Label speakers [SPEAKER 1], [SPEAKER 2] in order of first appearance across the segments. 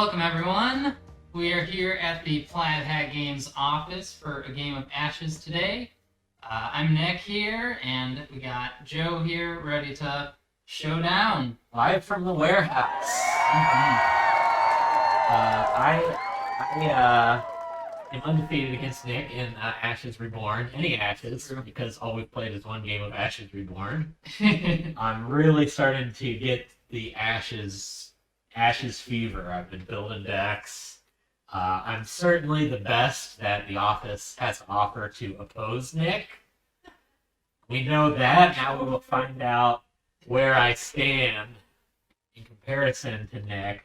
[SPEAKER 1] Welcome everyone. We are here at the Plaid Hat Games office for a game of Ashes today. I'm Nick here, and we got Joe here ready to show down.
[SPEAKER 2] Live from the warehouse. I am undefeated against Nick in Ashes Reborn. Any Ashes, because all we've played is one game of Ashes Reborn. I'm really starting to get the Ashes fever. I've been building decks. I'm certainly the best that the office has to offer to oppose Nick. We know that. Now we will find out where I stand in comparison to Nick.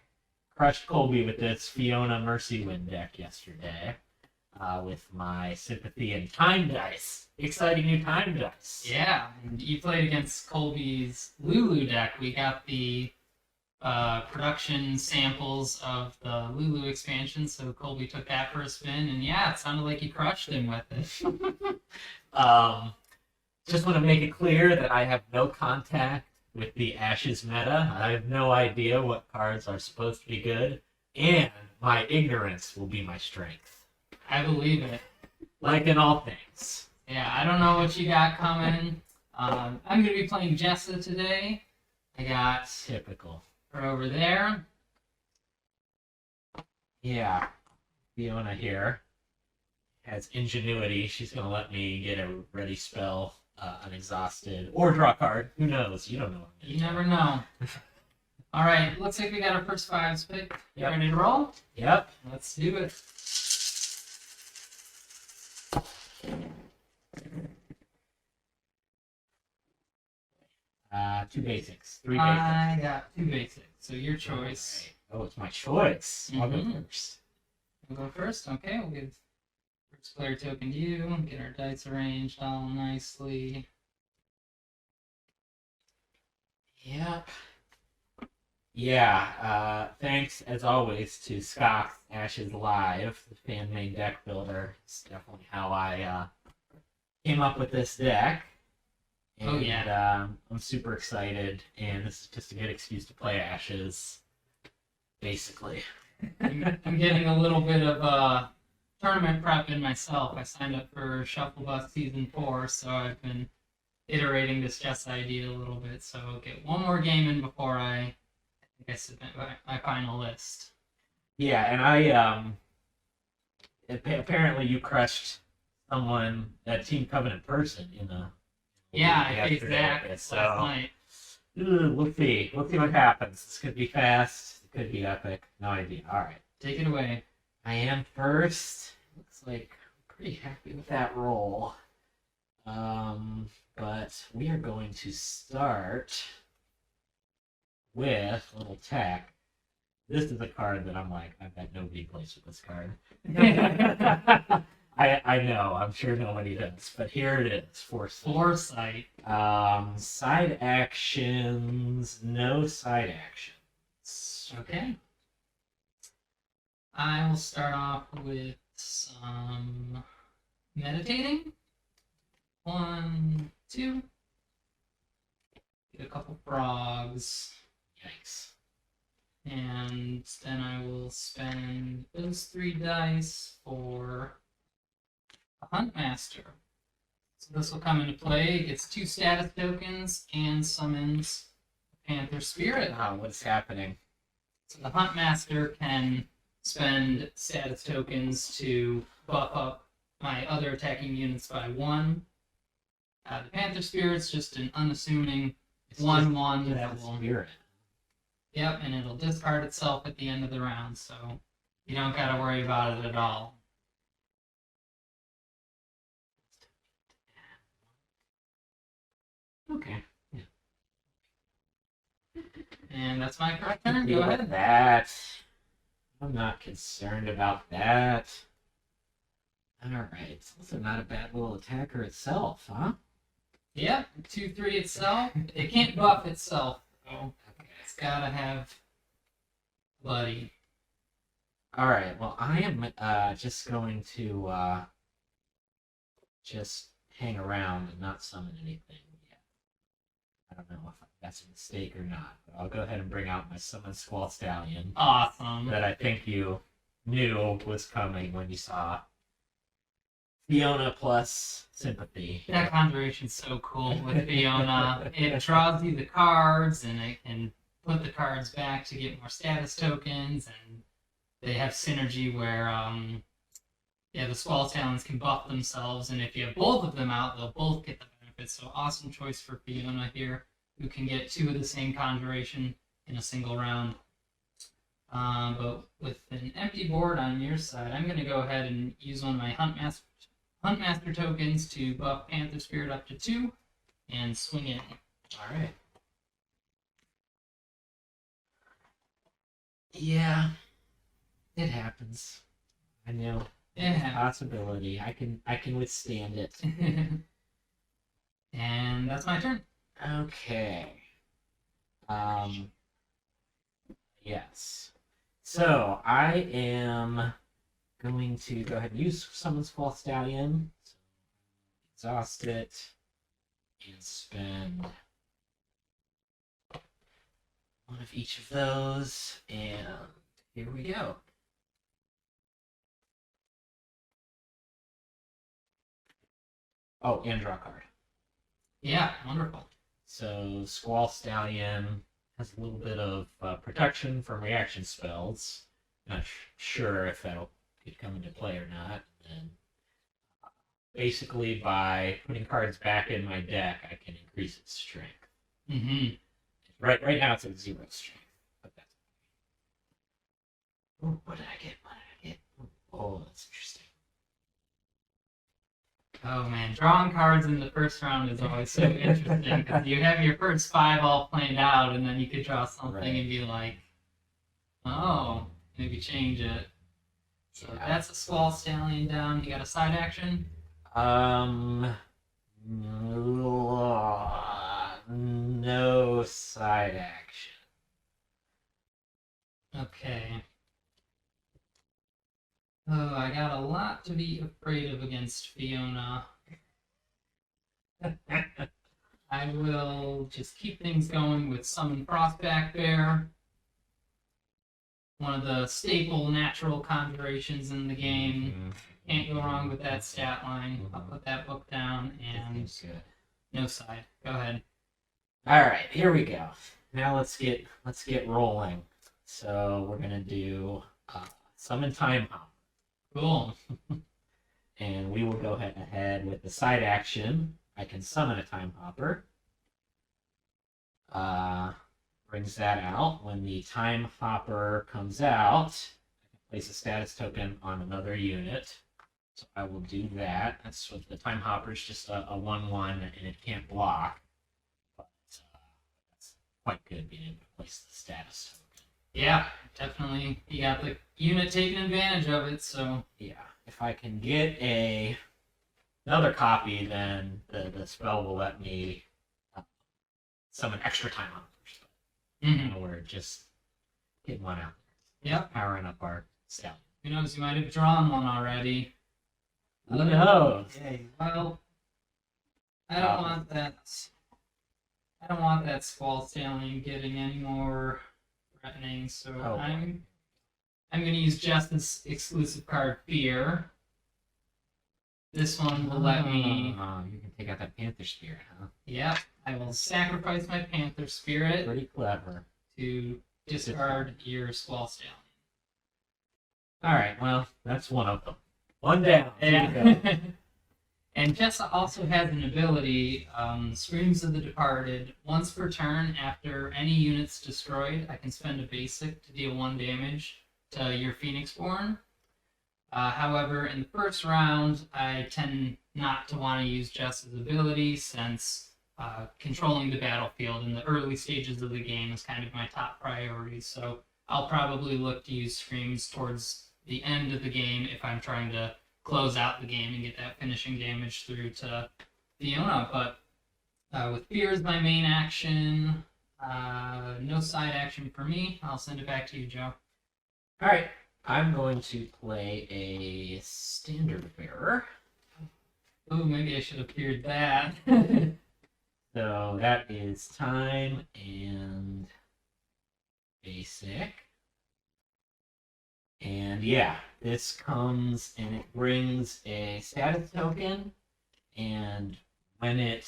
[SPEAKER 2] Crushed Colby with this Fiona Mercy Wind deck yesterday with my Sympathy and Time Dice. Exciting new Time Dice.
[SPEAKER 1] Yeah, and you played against Colby's Lulu deck. We got the production samples of the Lulu expansion, so Colby took that for a spin, and yeah, it sounded like he crushed him with it.
[SPEAKER 2] Just want to make it clear that I have no contact with the Ashes meta. I have no idea what cards are supposed to be good, and my ignorance will be my strength.
[SPEAKER 1] I believe it.
[SPEAKER 2] Like in all things.
[SPEAKER 1] Yeah, I don't know what you got coming. I'm going to be playing Jessa today. I got
[SPEAKER 2] Typical.
[SPEAKER 1] her over there.
[SPEAKER 2] Yeah, Fiona here has ingenuity. She's going to let me get a ready spell, unexhausted, or draw a card. Who knows? You don't know.
[SPEAKER 1] You never know. All right, looks like we got our first fives pick. You ready to roll?
[SPEAKER 2] Yep.
[SPEAKER 1] Let's do it.
[SPEAKER 2] Two basics. Three basics.
[SPEAKER 1] I got two basics, so your choice.
[SPEAKER 2] Right. Oh, it's my choice. I'll go first.
[SPEAKER 1] We'll go first. Okay, we'll give first player token to you. Get our dice arranged all nicely.
[SPEAKER 2] Yep. Yeah, thanks as always to Scott's Ashes Live, the fan-made deck builder. It's definitely how I came up with this deck. And,
[SPEAKER 1] oh yeah.
[SPEAKER 2] I'm super excited, and this is just a good excuse to play Ashes, basically.
[SPEAKER 1] I'm getting a little bit of tournament prep in myself. I signed up for Shuffle Bus Season 4, so I've been iterating this chess idea a little bit. So I'll get one more game in before I submit my final list.
[SPEAKER 2] Yeah, and apparently you crushed someone, a Team Covenant person,
[SPEAKER 1] Yeah, I faced
[SPEAKER 2] yesterday.
[SPEAKER 1] that
[SPEAKER 2] So,
[SPEAKER 1] last night.
[SPEAKER 2] we'll see. We'll see what happens. This could be fast. It could be epic. No idea. All right.
[SPEAKER 1] Take it away.
[SPEAKER 2] I am first. Looks like I'm pretty happy with that roll. But we are going to start with a little tech. This is a card that I'm like, I bet nobody plays with this card. I know, I'm sure nobody does, but here it is, Foresight. Side actions, no side actions.
[SPEAKER 1] Okay. I will start off with some meditating. 1, 2. Get a couple frogs.
[SPEAKER 2] Yikes.
[SPEAKER 1] And then I will spend those 3 dice for a Huntmaster. So this will come into play. It gets 2 status tokens and summons Panther Spirit.
[SPEAKER 2] What's happening?
[SPEAKER 1] So the Huntmaster can spend status tokens to buff up my other attacking units by 1. The Panther Spirit's just an unassuming 1/1 that will.
[SPEAKER 2] Spirit.
[SPEAKER 1] Yep, and it'll discard itself at the end of the round, so you don't gotta worry about it at all.
[SPEAKER 2] Okay. Yeah.
[SPEAKER 1] And that's my correct turn. Go
[SPEAKER 2] Deal with
[SPEAKER 1] ahead.
[SPEAKER 2] that. I'm not concerned about that. Alright, it's also not a bad little attacker itself, huh?
[SPEAKER 1] Yep, 2/3 itself. It can't buff itself, though. It's gotta have buddy.
[SPEAKER 2] Alright, well, I am just going to just hang around and not summon anything yet. I don't know if I'm that's a mistake or not. But I'll go ahead and bring out my Summon Squall Stallion
[SPEAKER 1] Awesome.
[SPEAKER 2] that I think you knew was coming when you saw Fiona plus Sympathy.
[SPEAKER 1] That conjuration's so cool with Fiona. It draws you the cards, and it can put the cards back to get more status tokens, and they have synergy where the Squall Talons can buff themselves, and if you have both of them out, they'll both get the benefits. So awesome choice for Fiona here, who can get 2 of the same conjuration in a single round. But with an empty board on your side, I'm going to go ahead and use one of my Huntmaster tokens to buff Panther Spirit up to 2 and swing it.
[SPEAKER 2] Alright. Yeah, it happens. I know.
[SPEAKER 1] Yeah.
[SPEAKER 2] Possibility. I can withstand it.
[SPEAKER 1] And that's my turn.
[SPEAKER 2] Okay. Yes. So I am going to go ahead and use Summon Squall Stallion. So, exhaust it and spend one of each of those, and here we go. Oh, and draw a card.
[SPEAKER 1] Yeah, wonderful.
[SPEAKER 2] So Squall Stallion has a little bit of protection from reaction spells. Not sure if that'll come into play or not. And basically, by putting cards back in my deck, I can increase its strength.
[SPEAKER 1] Mm-hmm.
[SPEAKER 2] Right now, it's at 0 strength, but that's okay. What did I get? Oh, that's interesting.
[SPEAKER 1] Oh man, drawing cards in the first round is always so interesting because you have your first 5 all planned out, and then you could draw something and be like, "Oh, maybe change it." So that's a Squall Stallion down. You got a side action?
[SPEAKER 2] No side action.
[SPEAKER 1] Okay. Oh, I got a lot to be afraid of against Fiona. I will just keep things going with Summon Frostback Bear. One of the staple natural conjurations in the game. Can't go wrong with that stat line. I'll put that book down, and no side. Go ahead.
[SPEAKER 2] All right, here we go. Now let's get rolling. So we're gonna do Summon Time Hop.
[SPEAKER 1] Cool.
[SPEAKER 2] And we will go ahead with the side action. I can summon a Time Hopper. Brings that out. When the Time Hopper comes out, I can place a status token on another unit. So I will do that. That's what the Time Hopper is, just a 1/1, and it can't block. But that's quite good being able to place the status token.
[SPEAKER 1] Yeah, definitely. You got the unit taking advantage of it, so...
[SPEAKER 2] Yeah, if I can get another copy, then the spell will let me summon extra Time Hoppers.
[SPEAKER 1] Mm-hmm.
[SPEAKER 2] We're just getting one out.
[SPEAKER 1] Yep.
[SPEAKER 2] Powering up our stallion.
[SPEAKER 1] Who knows, you might have drawn one already.
[SPEAKER 2] Who knows?
[SPEAKER 1] Okay, well... I don't want that Squall Stallion getting any more threatening, so I'm going to use Jessa's exclusive card, Fear. This one will let me...
[SPEAKER 2] You can take out that Panther Spirit, huh?
[SPEAKER 1] Yep, I will sacrifice my Panther Spirit
[SPEAKER 2] Pretty clever.
[SPEAKER 1] to discard your Squall Stallion.
[SPEAKER 2] Alright, well, that's one of them. One down.
[SPEAKER 1] Yeah. And Jessa also has an ability, Screams of the Departed. Once per turn, after any unit's destroyed, I can spend a basic to deal 1 damage to your Phoenixborn. However, in the first round, I tend not to want to use Jessa's ability since controlling the battlefield in the early stages of the game is kind of my top priority. So I'll probably look to use Screams towards the end of the game if I'm trying to close out the game and get that finishing damage through to Fiona. But with Fear as my main action, no side action for me. I'll send it back to you, Joe.
[SPEAKER 2] Alright, I'm going to play a Standard Bearer.
[SPEAKER 1] Ooh, maybe I should have feared that.
[SPEAKER 2] So that is time and basic. And yeah, this comes and it brings a status token, and when it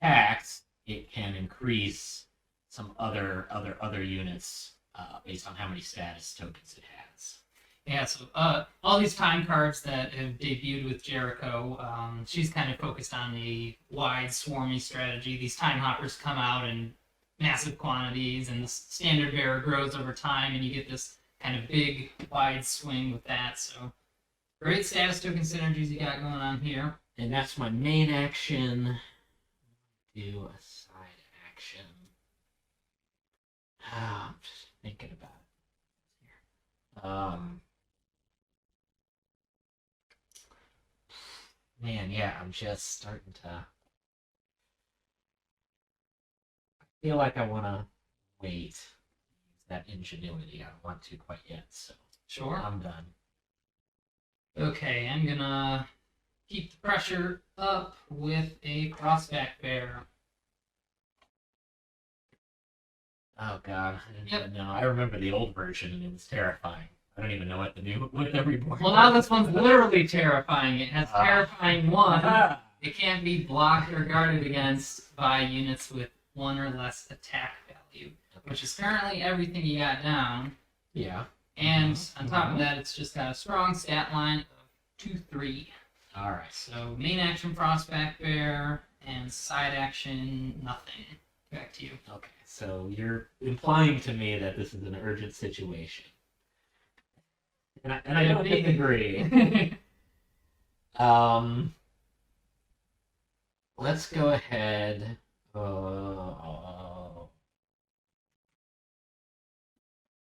[SPEAKER 2] attacks, it can increase some other units based on how many status tokens it has.
[SPEAKER 1] Yeah, so all these time cards that have debuted with Jericho, she's kind of focused on the wide, swarmy strategy. These time hoppers come out in massive quantities, and the standard bearer grows over time, and you get this kind of big, wide swing with that. So, great status token synergies you got going on here.
[SPEAKER 2] And that's my main action. Do a side action. I'm just thinking about it. Man, yeah, I'm just starting to. I feel like I want to wait. That ingenuity. I don't want to quite yet, so.
[SPEAKER 1] Sure.
[SPEAKER 2] I'm done.
[SPEAKER 1] Okay, I'm gonna keep the pressure up with a crossback bear.
[SPEAKER 2] Oh god, I didn't even know. I remember the old version and it was terrifying. I don't even know what the Reborn.
[SPEAKER 1] Well, now this one's literally terrifying. It has terrifying 1. It can't be blocked or guarded against by units with 1 or less attack value, which is currently everything you got down.
[SPEAKER 2] Yeah.
[SPEAKER 1] And on top of that, it's just got a strong stat line of 2-3.
[SPEAKER 2] Alright.
[SPEAKER 1] So main action Frostback Bear, and side action nothing. Back to you.
[SPEAKER 2] Okay, so you're implying to me that this is an urgent situation. And I don't disagree. Let's go ahead.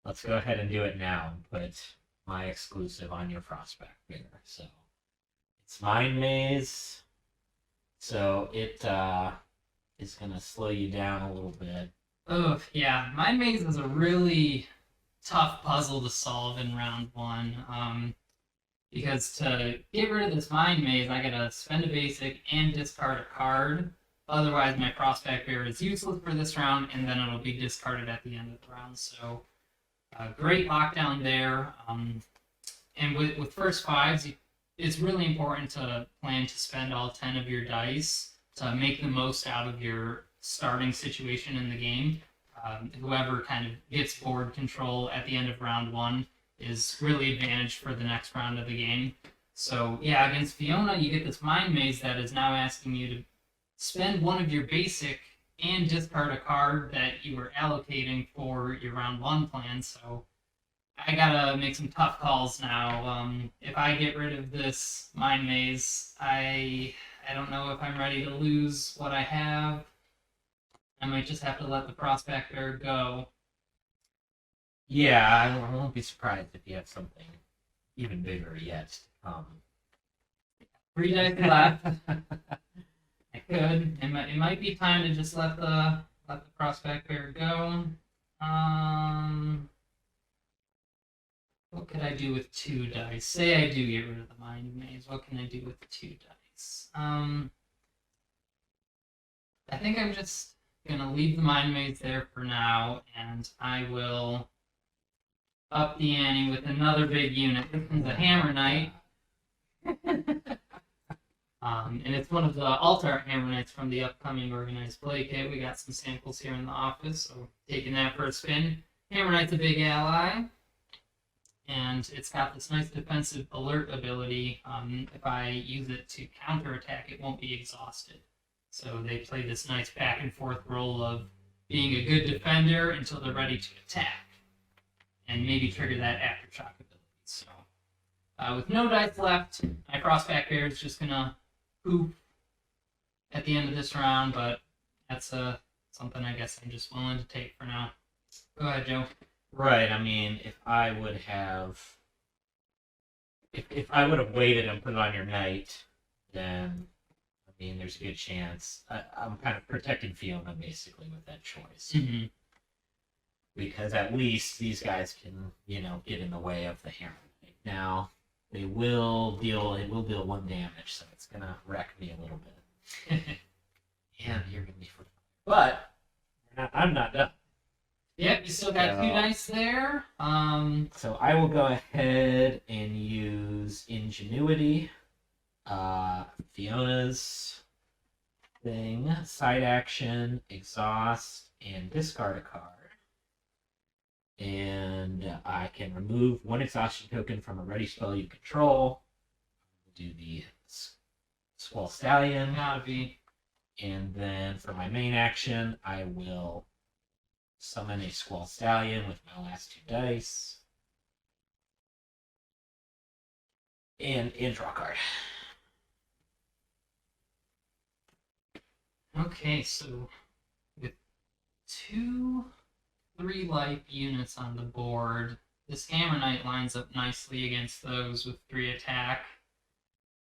[SPEAKER 2] Let's go ahead and do it now and put my exclusive on your prospect there. So it's Mind Maze. So it is gonna slow you down a little bit.
[SPEAKER 1] Oh yeah, Mind Maze is a really tough puzzle to solve in round 1. Because to get rid of this Mind Maze, I gotta spend a basic and discard a card. Otherwise, my Prospect Bear is useless for this round, and then it'll be discarded at the end of the round. So, great lockdown there. And with first fives, it's really important to plan to spend all 10 of your dice to make the most out of your starting situation in the game. Whoever kind of gets board control at the end of round 1 is really advantaged for the next round of the game. So yeah, against Fiona, you get this Mind Maze that is now asking you to spend 1 of your basic and discard a card that you were allocating for your round 1 plan. So I gotta make some tough calls now. If I get rid of this Mind Maze, I don't know if I'm ready to lose what I have. I might just have to let the Prospect Bear go.
[SPEAKER 2] Yeah, I won't be surprised if you have something even bigger yet.
[SPEAKER 1] 3 dice left. I could. It might be time to just let the Prospect Bear go. What could I do with 2 dice? Say I do get rid of the Mind Maze. What can I do with 2 dice? I think I'm just gonna leave the Mind Maze there for now, and I will up the ante with another big unit. This one's a Hammer Knight. And it's one of the alt-art Hammer Knights from the upcoming Organized Play Kit. We got some samples here in the office, so taking that for a spin. Hammer Knight's a big ally, and it's got this nice defensive alert ability. If I use it to counterattack, it won't be exhausted. So they play this nice back and forth role of being a good defender until they're ready to attack, and maybe trigger that aftershock ability. So with no dice left, my Prospect Bear is just gonna poof at the end of this round, but that's something I guess I'm just willing to take for now. Go ahead, Joe.
[SPEAKER 2] Right. I mean, if I would have waited and put it on your knight, then I mean, there's a good chance I'm kind of protecting Fiona basically with that choice.
[SPEAKER 1] Mm-hmm.
[SPEAKER 2] Because at least these guys can, get in the way of the Hammer Knight. Now, it will deal 1 damage, so it's gonna wreck me a little bit. And you're gonna be for, but I'm not done.
[SPEAKER 1] Yep, you still got 2
[SPEAKER 2] So-
[SPEAKER 1] dice there.
[SPEAKER 2] So I will go ahead and use Ingenuity, Fiona's thing, side action, exhaust, and discard a card. And I can remove 1 exhaustion token from a ready spell you control. Do the Squall Stallion.
[SPEAKER 1] Gotta be.
[SPEAKER 2] And then for my main action, I will summon a Squall Stallion with my last 2 dice. And draw a card.
[SPEAKER 1] Okay, so with 2 3-life units on the board, this Hammer Knight lines up nicely against those with 3 attack.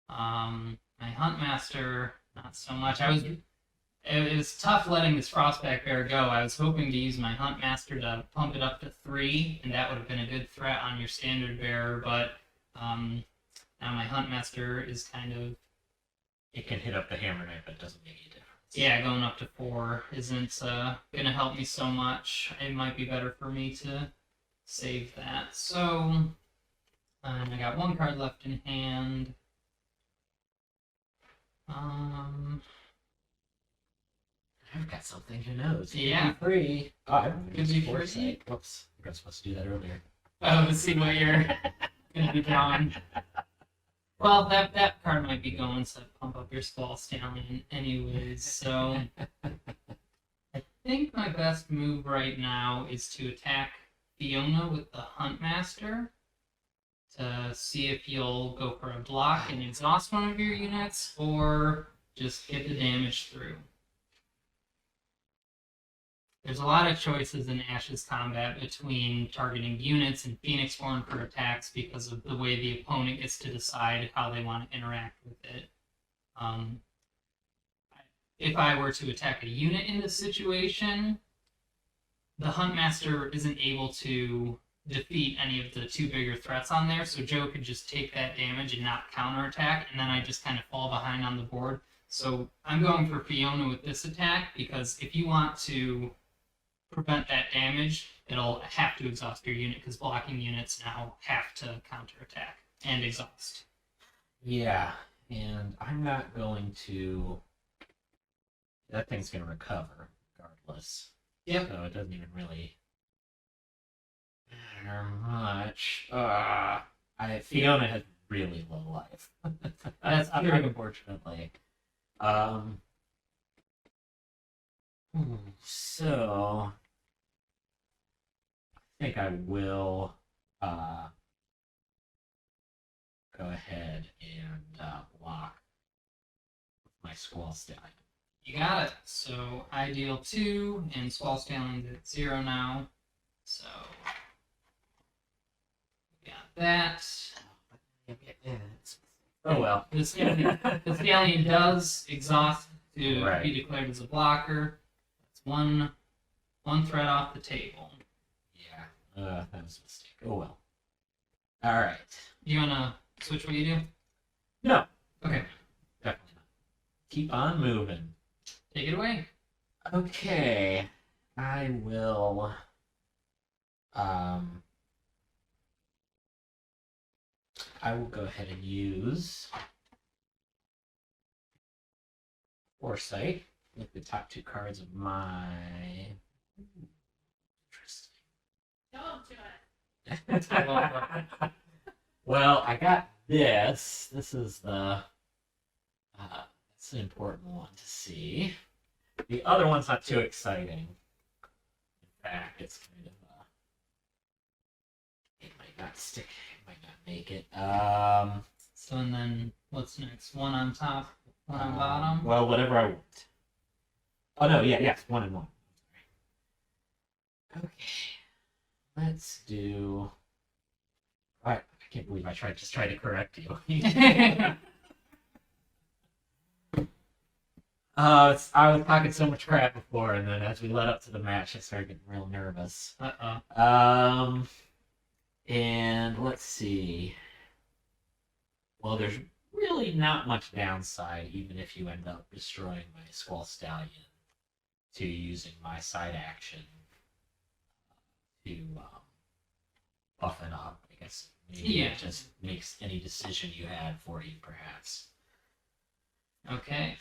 [SPEAKER 1] My Huntmaster, not so much. It was tough letting this Frostback Bear go. I was hoping to use my Huntmaster to pump it up to 3, and that would have been a good threat on your standard bearer, but now my Huntmaster is kind of...
[SPEAKER 2] It can hit up the Hammer Knight, but it doesn't make any difference.
[SPEAKER 1] Yeah, going up to 4 isn't going to help me so much. It might be better for me to save that. So, I got 1 card left in hand.
[SPEAKER 2] I've got something, who knows?
[SPEAKER 1] Yeah.
[SPEAKER 2] Could be free. Oh, I
[SPEAKER 1] Could be free.
[SPEAKER 2] foresight. Whoops. I was supposed to do that earlier.
[SPEAKER 1] Oh, to see what you're going to be drawing. Well, that card might be going to pump up your Squall Stallion anyways, so... I think my best move right now is to attack Fiona with the Huntmaster to see if you'll go for a block and exhaust one of your units, or just get the damage through. There's a lot of choices in Ash's combat between targeting units and Phoenix Horn for attacks because of the way the opponent gets to decide how they want to interact with it. If I were to attack a unit in this situation, the Huntmaster isn't able to defeat any of the 2 bigger threats on there, so Joe could just take that damage and not counterattack, and then I just kind of fall behind on the board. So I'm going for Fiona with this attack, because if you want to prevent that damage, it'll have to exhaust your unit, because blocking units now have to counterattack and exhaust.
[SPEAKER 2] Yeah, and I'm not going to... That thing's going to recover, regardless.
[SPEAKER 1] Yep.
[SPEAKER 2] So it doesn't even really matter much. Fiona has really low life.
[SPEAKER 1] That's true.
[SPEAKER 2] Unfortunately. So... I think I will go ahead and block my Squall Stallion.
[SPEAKER 1] You got it. So I deal 2, and Squall Stallion's at 0 now. So we got that.
[SPEAKER 2] Oh well.
[SPEAKER 1] The Stallion does exhaust to
[SPEAKER 2] Right.
[SPEAKER 1] be declared as a blocker. That's one threat off the table.
[SPEAKER 2] Yeah, that was a mistake. Oh well. All right.
[SPEAKER 1] Do you want to switch what you do?
[SPEAKER 2] No,
[SPEAKER 1] Okay,
[SPEAKER 2] definitely not. Keep on moving.
[SPEAKER 1] take it away.
[SPEAKER 2] Okay, I will. I will go ahead and use Foresight with the top 2 cards of my. Interesting. Well, I got this. This is the. It's an important one to see. The other one's not too exciting. In fact, it's kind of it might not stick. It might not make it.
[SPEAKER 1] So and then what's next? 1 on top, 1 on bottom.
[SPEAKER 2] Well, whatever I want. Oh no, yes, 1 and 1. Okay, let's do. I can't believe I tried to correct you. I was talking so much crap before, and then as we led up to the match, I started getting real nervous. And let's see. Well, there's really not much downside, even if you end up destroying my Squall Stallion, to using my side action to buff it up. I guess maybe it just makes any decision you had for you, perhaps.
[SPEAKER 1] Okay.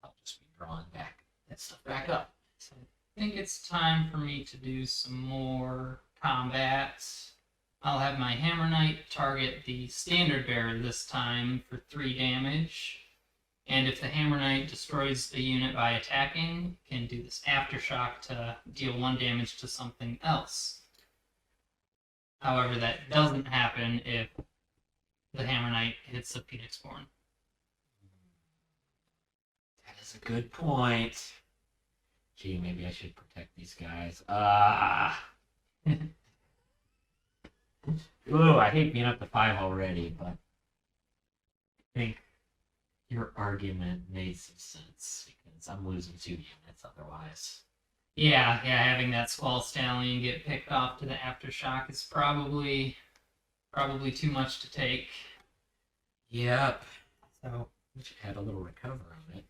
[SPEAKER 2] I'll just be drawing that stuff back up.
[SPEAKER 1] So I think it's time for me to do some more combat. I'll have my Hammer Knight target the Standard Bearer this time for 3 damage. And if the Hammer Knight destroys a unit by attacking, can do this Aftershock to deal 1 damage to something else. However, that doesn't happen if the Hammer Knight hits the Phoenixborn.
[SPEAKER 2] That is a good point. Gee, maybe I should protect these guys. Ooh, I hate being up to 5 already, but I think your argument made some sense because I'm losing 2 units otherwise.
[SPEAKER 1] Yeah, having that Squall Stallion get picked off to the Aftershock is probably too much to take.
[SPEAKER 2] Yep.
[SPEAKER 1] So
[SPEAKER 2] wish it had a little recover on it.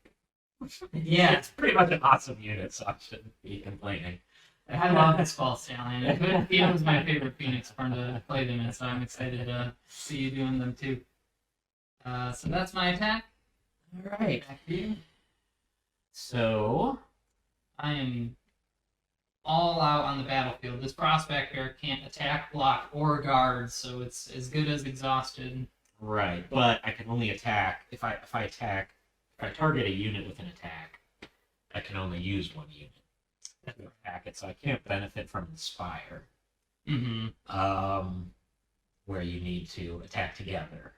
[SPEAKER 1] yeah,
[SPEAKER 2] It's pretty much an awesome unit, so I shouldn't be complaining.
[SPEAKER 1] I love the Squall Stallion. Fiona's my favorite Phoenixborn to play them in, so I'm excited to see you doing them too. So that's my attack.
[SPEAKER 2] Alright.
[SPEAKER 1] Back to you.
[SPEAKER 2] So
[SPEAKER 1] I am all out on the battlefield. This Prospector can't attack, block, or guard, so it's as good as exhausted.
[SPEAKER 2] right, but I can only attack if I target a unit with an attack, I can only use 1 unit to attack it, so I can't benefit from Inspire.
[SPEAKER 1] Mm-hmm.
[SPEAKER 2] Where you need to attack together.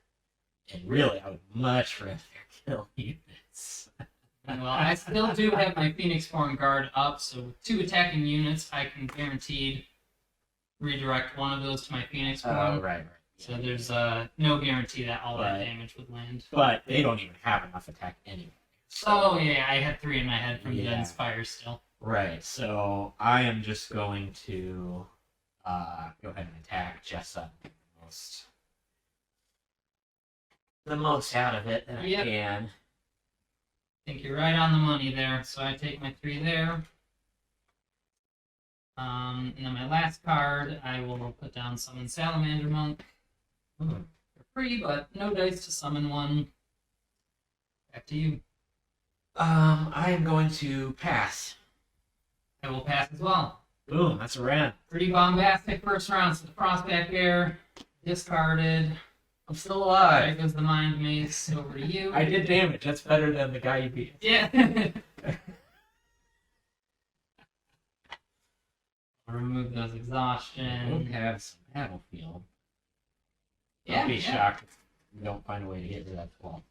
[SPEAKER 2] And really, I would much rather kill units.
[SPEAKER 1] Well, I still do have my Phoenixborn guard up, so with 2 attacking units, I can guaranteed redirect one of those to my Phoenixborn.
[SPEAKER 2] Oh, right.
[SPEAKER 1] So there's no guarantee that all that damage would land.
[SPEAKER 2] But they don't even have enough attack anyway.
[SPEAKER 1] Oh yeah, I had 3 in my head from the Inspire still.
[SPEAKER 2] Right, so I am just going to go ahead and attack Jessa the most out of it that I can.
[SPEAKER 1] I think you're right on the money there, so I take my 3 there. And then my last card, I will put down Summon Salamander Monk. They're free, but no dice to summon one. Back to you.
[SPEAKER 2] I am going to pass.
[SPEAKER 1] I will pass as well.
[SPEAKER 2] Boom, that's a ran.
[SPEAKER 1] Pretty bombastic first round, so the Prospect Bear discarded.
[SPEAKER 2] I'm still
[SPEAKER 1] There
[SPEAKER 2] alive.
[SPEAKER 1] goes the Mind Mace over to you.
[SPEAKER 2] I did damage. That's better than the guy you beat.
[SPEAKER 1] Yeah. I'll remove those exhaustion.
[SPEAKER 2] We'll have some battlefield.
[SPEAKER 1] Yeah,
[SPEAKER 2] I'll be shocked if we don't find a way to get rid of that wall.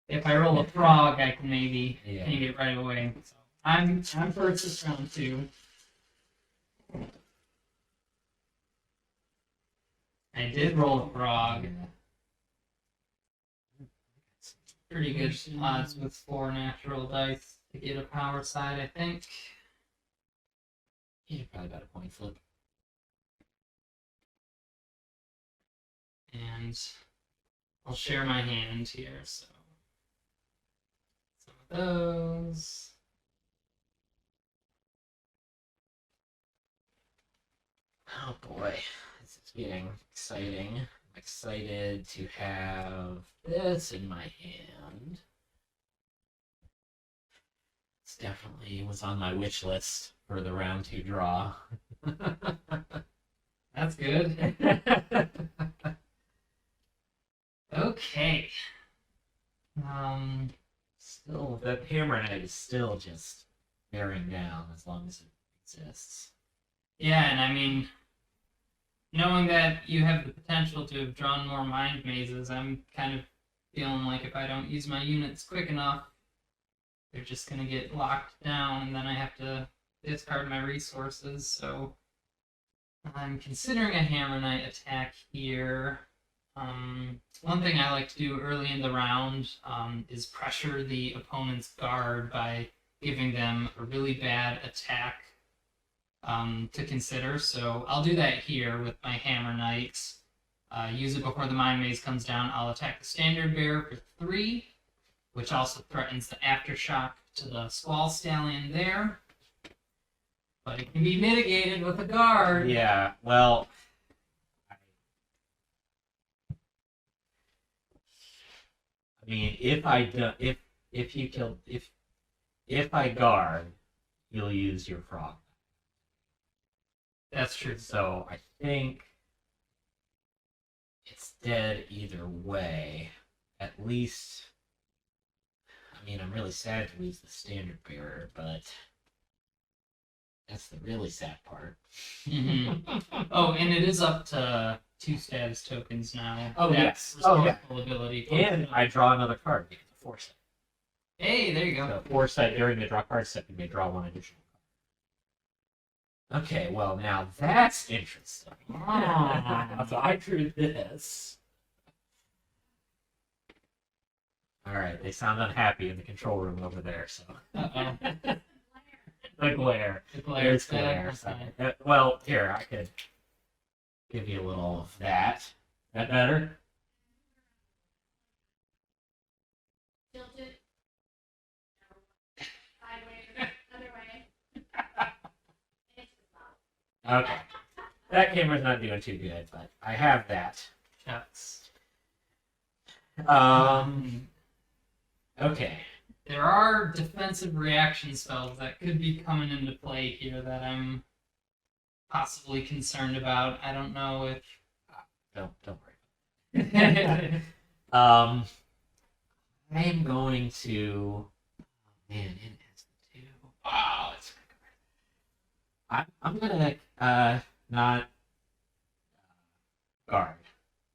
[SPEAKER 1] If I roll a frog, I can maybe
[SPEAKER 2] Yeah.
[SPEAKER 1] hang it right away. So I'm first this round too. I did roll a frog. Pretty good odds with 4 natural dice to get a power side, I think.
[SPEAKER 2] Yeah, probably about a point flip.
[SPEAKER 1] And I'll share my hand here, so some of those.
[SPEAKER 2] Oh boy, this is getting exciting. I'm excited to have this in my hand. This definitely was on my wish list for the round 2 draw.
[SPEAKER 1] That's good. Okay.
[SPEAKER 2] Still, that Hammer Knight is still just bearing down as long as it exists.
[SPEAKER 1] Yeah, and I mean, knowing that you have the potential to have drawn more Mind Mazes, I'm kind of feeling like if I don't use my units quick enough, they're just going to get locked down, and then I have to discard my resources, so I'm considering a Hammer Knight attack here. One thing I like to do early in the round is pressure the opponent's guard by giving them a really bad attack to consider. So I'll do that here with my Hammer Knight. use it before the Mind Maze comes down. I'll attack the Standard Bearer for 3, which also threatens the Aftershock to the Squall Stallion there. But it can be mitigated with a guard.
[SPEAKER 2] Yeah, well, I mean, if I guard, you'll use your frog.
[SPEAKER 1] That's true.
[SPEAKER 2] So I think it's dead either way. At least, I mean, I'm really sad to lose the Standard Bearer, but that's the really sad part.
[SPEAKER 1] Oh, and it is up to 2 status tokens now.
[SPEAKER 2] Oh,
[SPEAKER 1] That's
[SPEAKER 2] yes. Oh, yeah.
[SPEAKER 1] resourceful ability.
[SPEAKER 2] And I draw another card because of Foresight.
[SPEAKER 1] Hey, there you go.
[SPEAKER 2] So Foresight, during the draw card step, you may draw 1 additional card. Okay, well, now that's interesting. So I drew this. Alright, they sound unhappy in the control room over there, so.
[SPEAKER 1] Uh-oh.
[SPEAKER 2] The glare.
[SPEAKER 1] The glare.
[SPEAKER 2] There's glare.
[SPEAKER 1] Okay.
[SPEAKER 2] Well, here, I could give you a little of that. Is that better?
[SPEAKER 3] Tilted. Sideways. Other way.
[SPEAKER 2] Okay. That camera's not doing too good, but I have that.
[SPEAKER 1] Shucks.
[SPEAKER 2] Okay.
[SPEAKER 1] There are defensive reaction spells that could be coming into play here that I'm possibly concerned about. I don't know if...
[SPEAKER 2] Don't worry. I'm going to... Oh, man, it has to do... Oh, it's I'm gonna not guard.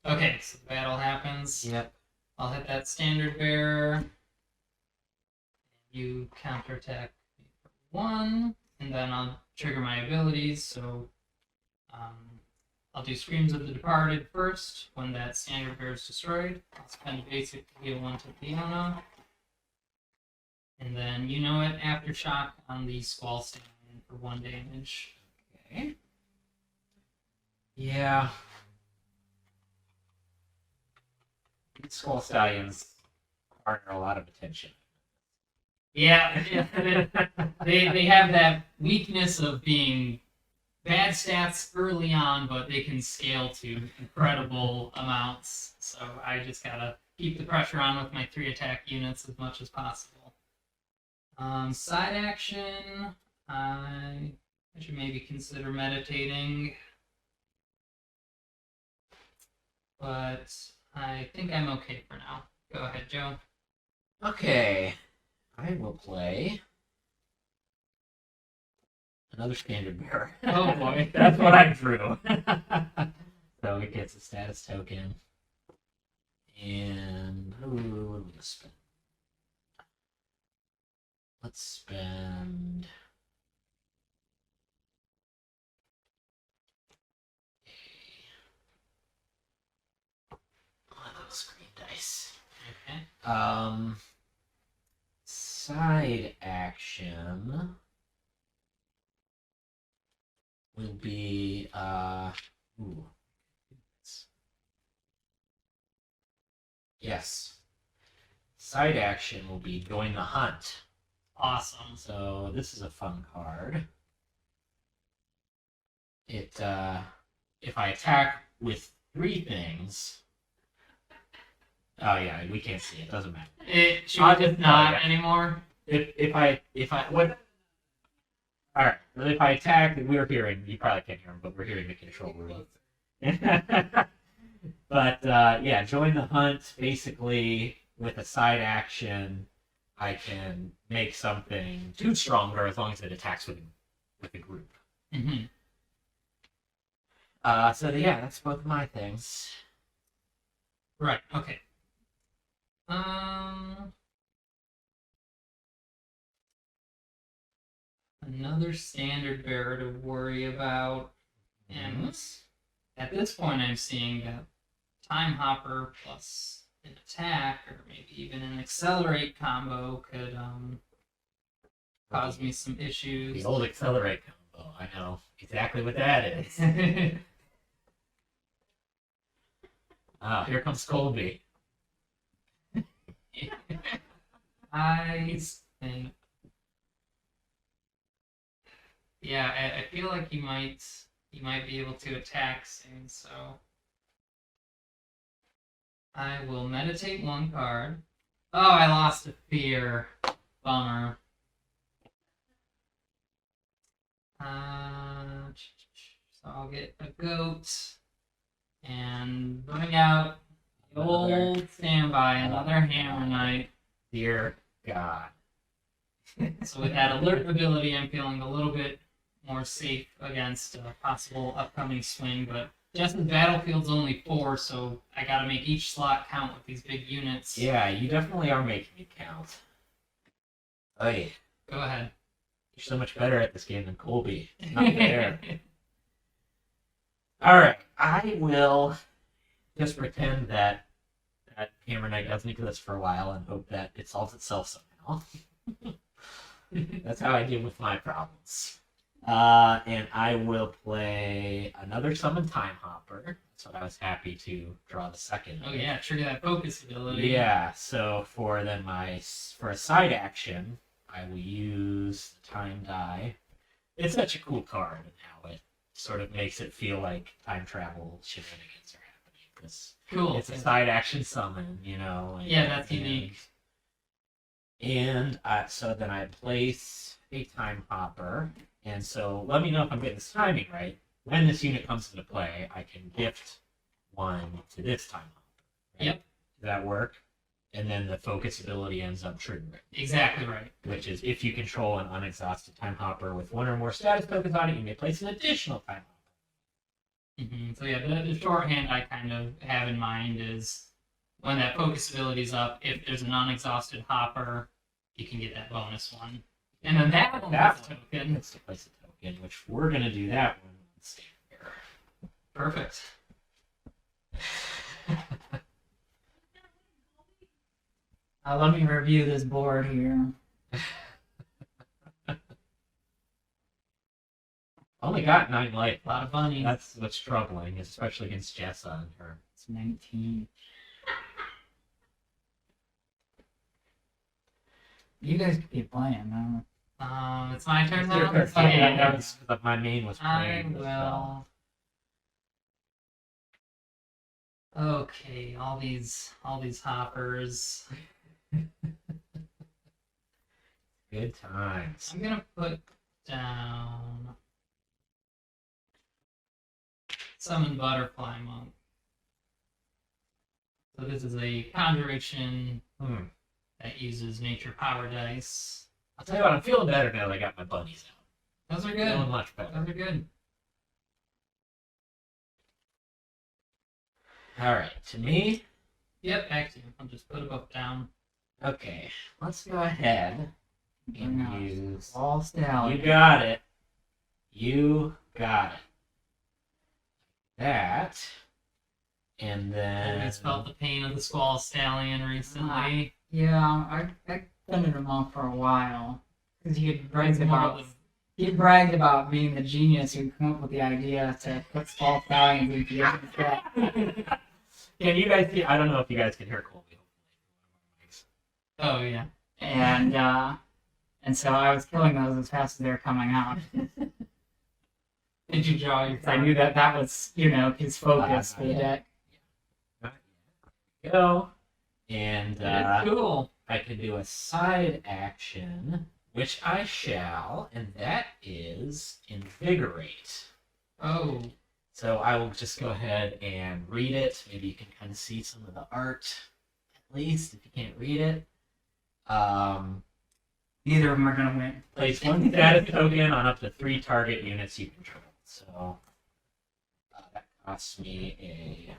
[SPEAKER 1] Okay, so the battle happens.
[SPEAKER 2] Yep.
[SPEAKER 1] I'll hit that Standard Bearer. You counterattack me for 1, and then I'll trigger my abilities. So I'll do Screams of the Departed first. When that Standard Bearer is destroyed, I'll spend a basic to heal 1 to Fiona. And then, you know it, Aftershock on the Squall Stallion for 1 damage.
[SPEAKER 2] Okay. Yeah. These Skull Stallions garner a lot of attention.
[SPEAKER 1] Yeah, they have that weakness of being bad stats early on, but they can scale to incredible amounts. So I just gotta keep the pressure on with my 3 attack units as much as possible. Side action, I should maybe consider meditating, but I think I'm okay for now. Go ahead, Joe.
[SPEAKER 2] Okay. I will play another Standard Bearer.
[SPEAKER 1] Oh boy.
[SPEAKER 2] That's what I drew. So it gets a status token. And what are we going to spend? Let's spend... Screen dice.
[SPEAKER 1] Okay.
[SPEAKER 2] Side action will be ooh. Yes. Side action will be join the hunt.
[SPEAKER 1] Awesome.
[SPEAKER 2] So this is a fun card. It if I attack with 3 things. Oh yeah, we can't see it. Doesn't matter.
[SPEAKER 1] Should we just not anymore?
[SPEAKER 2] If I what? All right. Well, if I attack, we're hearing. You probably can't hear him, but we're hearing the control room. But yeah, join the hunt. Basically, with a side action, I can make something 2 stronger as long as it attacks with a group.
[SPEAKER 1] Mm-hmm.
[SPEAKER 2] So yeah, that's both my things.
[SPEAKER 1] Right. Okay. Another Standard Bearer to worry about, and at this point I'm seeing that Time Hopper plus an attack, or maybe even an Accelerate combo could cause me some issues.
[SPEAKER 2] The old Accelerate combo. I know exactly what that is. Here comes Colby.
[SPEAKER 1] I think. Yeah, I feel like he might be able to attack soon, so I will meditate one card. Oh, I lost a fear. Bummer. So I'll get a goat and bring out the old standby, another hammer knight.
[SPEAKER 2] Dear God.
[SPEAKER 1] So with that alert ability, I'm feeling a little bit more safe against a possible upcoming swing, but Jessa's battlefield's only 4, so I gotta make each slot count with these big units.
[SPEAKER 2] Yeah, you definitely are making it count. Hey,
[SPEAKER 1] Go ahead.
[SPEAKER 2] you're so much better at this game than Colby. It's not fair. Alright, I will just pretend that Hammer Knight doesn't exist for a while and hope that it solves itself somehow. That's how I deal with my problems. And I will play another Summon Time Hopper. That's what I was happy to draw the second.
[SPEAKER 1] Oh yeah, trigger that focus ability.
[SPEAKER 2] Yeah, so for a side action, I will use the Time Die. It's such a cool card and how it sort of makes it feel like time travel shenanigans are happening. Because
[SPEAKER 1] Cool.
[SPEAKER 2] it's a side action summon, you know.
[SPEAKER 1] Yeah, that's unique.
[SPEAKER 2] And so then I place a Time Hopper. And so let me know if I'm getting this timing right. When this unit comes into play, I can gift one to this Time Hopper. Right?
[SPEAKER 1] Yep.
[SPEAKER 2] Does that work? And then the focus ability ends up triggering.
[SPEAKER 1] Exactly right.
[SPEAKER 2] Which is if you control an unexhausted Time Hopper with one or more status tokens on it, you may place an additional Time Hopper.
[SPEAKER 1] So yeah, the shorthand I kind of have in mind is when that focus ability's up, if there's an unexhausted hopper, you can get that bonus one. And then that one
[SPEAKER 2] That
[SPEAKER 1] is
[SPEAKER 2] one.
[SPEAKER 1] token.
[SPEAKER 2] Let's place a token, which we're going to do that one. Let's see here.
[SPEAKER 1] Perfect.
[SPEAKER 4] Let me review this board here.
[SPEAKER 2] Only got 9 life.
[SPEAKER 1] A lot of bunnies.
[SPEAKER 2] That's what's troubling, especially against Jessa and her.
[SPEAKER 4] It's 19. You guys could keep playing, man.
[SPEAKER 1] It's my turn
[SPEAKER 2] It's your
[SPEAKER 1] now.
[SPEAKER 2] turn.
[SPEAKER 1] So,
[SPEAKER 2] Yeah,
[SPEAKER 1] yeah,
[SPEAKER 2] no, it's 'cause my main was
[SPEAKER 1] I
[SPEAKER 2] playing.
[SPEAKER 1] will. Okay, all these hoppers.
[SPEAKER 2] Good times.
[SPEAKER 1] I'm gonna put down Summon Butterfly Monk. So this is a conjuration that uses nature power dice.
[SPEAKER 2] I'll tell you what, I'm feeling better now that I got my bunnies out.
[SPEAKER 1] Those are
[SPEAKER 2] Feeling
[SPEAKER 1] good.
[SPEAKER 2] much better.
[SPEAKER 1] Those are good.
[SPEAKER 2] Alright, to me.
[SPEAKER 1] Yep, back to you. I'll just put a book down.
[SPEAKER 2] Okay, let's go ahead
[SPEAKER 4] Bring out
[SPEAKER 2] and use.
[SPEAKER 4] all
[SPEAKER 2] You
[SPEAKER 4] stallion.
[SPEAKER 2] got it. You got it. That. And then.
[SPEAKER 1] Always felt the pain of the Squall Stallion recently.
[SPEAKER 4] Yeah, I fended him off for a while. Because he had bragged
[SPEAKER 1] It's more
[SPEAKER 4] about
[SPEAKER 1] of
[SPEAKER 4] being the genius who come up with the idea to put small stallions into the set.
[SPEAKER 2] Can you guys see? I don't know if you guys can hear Colby.
[SPEAKER 1] Oh yeah.
[SPEAKER 4] And so I was killing those as fast as they were coming out.
[SPEAKER 1] Did you draw your
[SPEAKER 4] 'Cause I knew that was, his focus for the deck.
[SPEAKER 2] Go. And
[SPEAKER 1] It's cool.
[SPEAKER 2] I can do a side action, which I shall, and that is Invigorate.
[SPEAKER 1] Oh.
[SPEAKER 2] So I will just go ahead and read it. Maybe you can kind of see some of the art, at least, if you can't read it.
[SPEAKER 4] Neither of them are going to win.
[SPEAKER 2] Place one status token on up to 3 target units you control. So that costs me a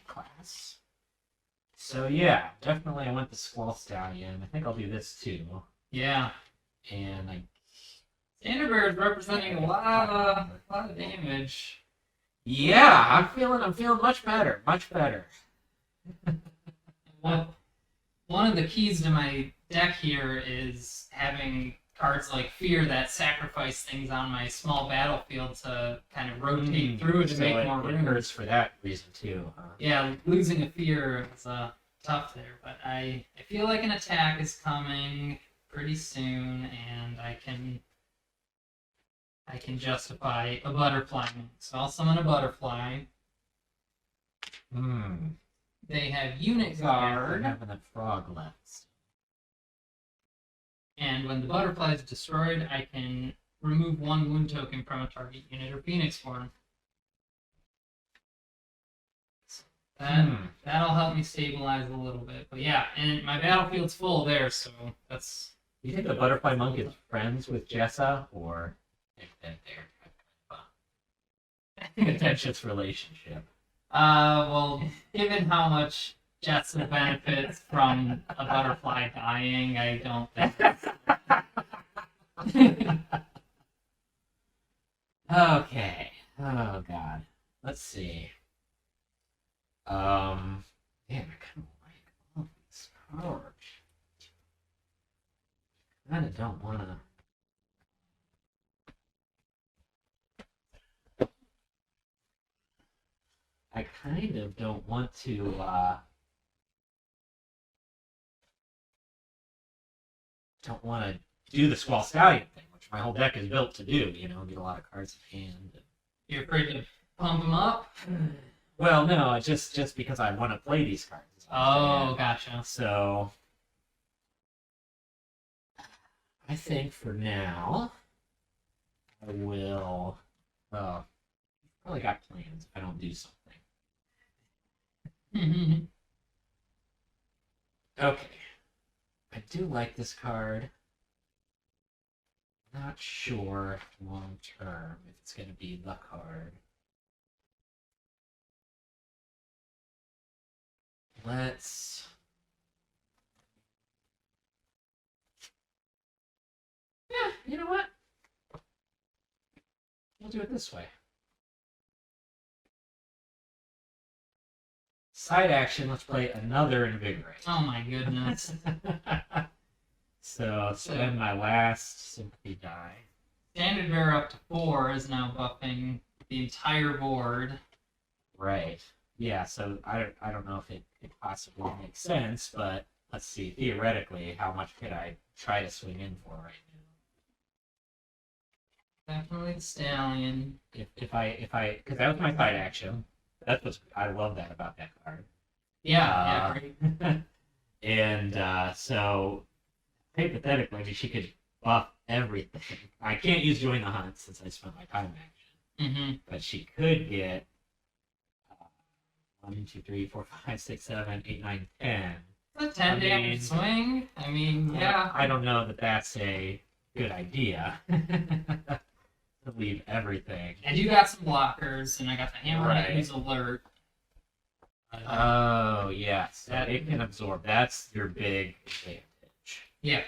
[SPEAKER 2] class. So yeah, definitely I went the Squall Stallion. I think I'll do this too.
[SPEAKER 1] Yeah.
[SPEAKER 2] And I
[SPEAKER 1] Thunderbird representing a lot of damage.
[SPEAKER 2] yeah, I'm feeling much better. Much better.
[SPEAKER 1] One of the keys to my deck here is having cards like Fear that sacrifice things on my small battlefield to kind of rotate through to
[SPEAKER 2] so
[SPEAKER 1] make
[SPEAKER 2] it,
[SPEAKER 1] more
[SPEAKER 2] it
[SPEAKER 1] room.
[SPEAKER 2] hurts for that reason too. Huh?
[SPEAKER 1] Yeah, losing a Fear is tough there, but I feel like an attack is coming pretty soon, and I can justify a butterfly. So I'll summon a butterfly. They have unit guard,
[SPEAKER 2] Having a frog left.
[SPEAKER 1] and when the butterfly is destroyed, I can remove 1 wound token from a target unit or Phoenix form. That'll help me stabilize a little bit. But yeah, and my battlefield's full there, so that's...
[SPEAKER 2] Do you think the butterfly monk is friends with Jessa, or if that they're kind of a contentious relationship?
[SPEAKER 1] Well, given how much Jessa benefits from a butterfly dying, I don't think...
[SPEAKER 2] Okay. Oh god. Let's see. Damn, I kind of like all of these cards. Kind of don't want to. I kind of don't want to. Don't want to do the Squall Stallion thing, which my whole deck is built to do. You know, get a lot of cards in hand.
[SPEAKER 1] You're afraid to pump them up?
[SPEAKER 2] Well, no, just because I want to play these cards.
[SPEAKER 1] Oh, gotcha.
[SPEAKER 2] So, I think for now, I will. Probably got plans if I don't do something. Okay. I do like this card. Not sure long term if it's going to be the card. Let's. Yeah, you know what? We'll do it this way. Side action, let's play another Invigorate.
[SPEAKER 1] Oh my goodness.
[SPEAKER 2] So, spend my last sympathy die.
[SPEAKER 1] Standard Bearer up to 4 is now buffing the entire board.
[SPEAKER 2] Right. Yeah, so I don't know if it possibly makes sense, but let's see, theoretically, how much could I try to swing in for right now?
[SPEAKER 1] Definitely the Stallion.
[SPEAKER 2] If I, because that was my side action. That's what I love that about that card.
[SPEAKER 1] Yeah, great.
[SPEAKER 2] And so, hypothetically, I mean, she could buff everything. I can't use Join the Hunt since I spent my time action, but she could get 1, 2, 3, 4, 5, 6, 7, 8, 9, 10.
[SPEAKER 1] It's a 10 damage swing. I mean, yeah.
[SPEAKER 2] I don't know that that's a good idea. To leave everything.
[SPEAKER 1] And you got some blockers, and I got the Hammer
[SPEAKER 2] Right.
[SPEAKER 1] who's alert.
[SPEAKER 2] Oh, yes. That it can absorb. That's your big advantage.
[SPEAKER 1] Yeah.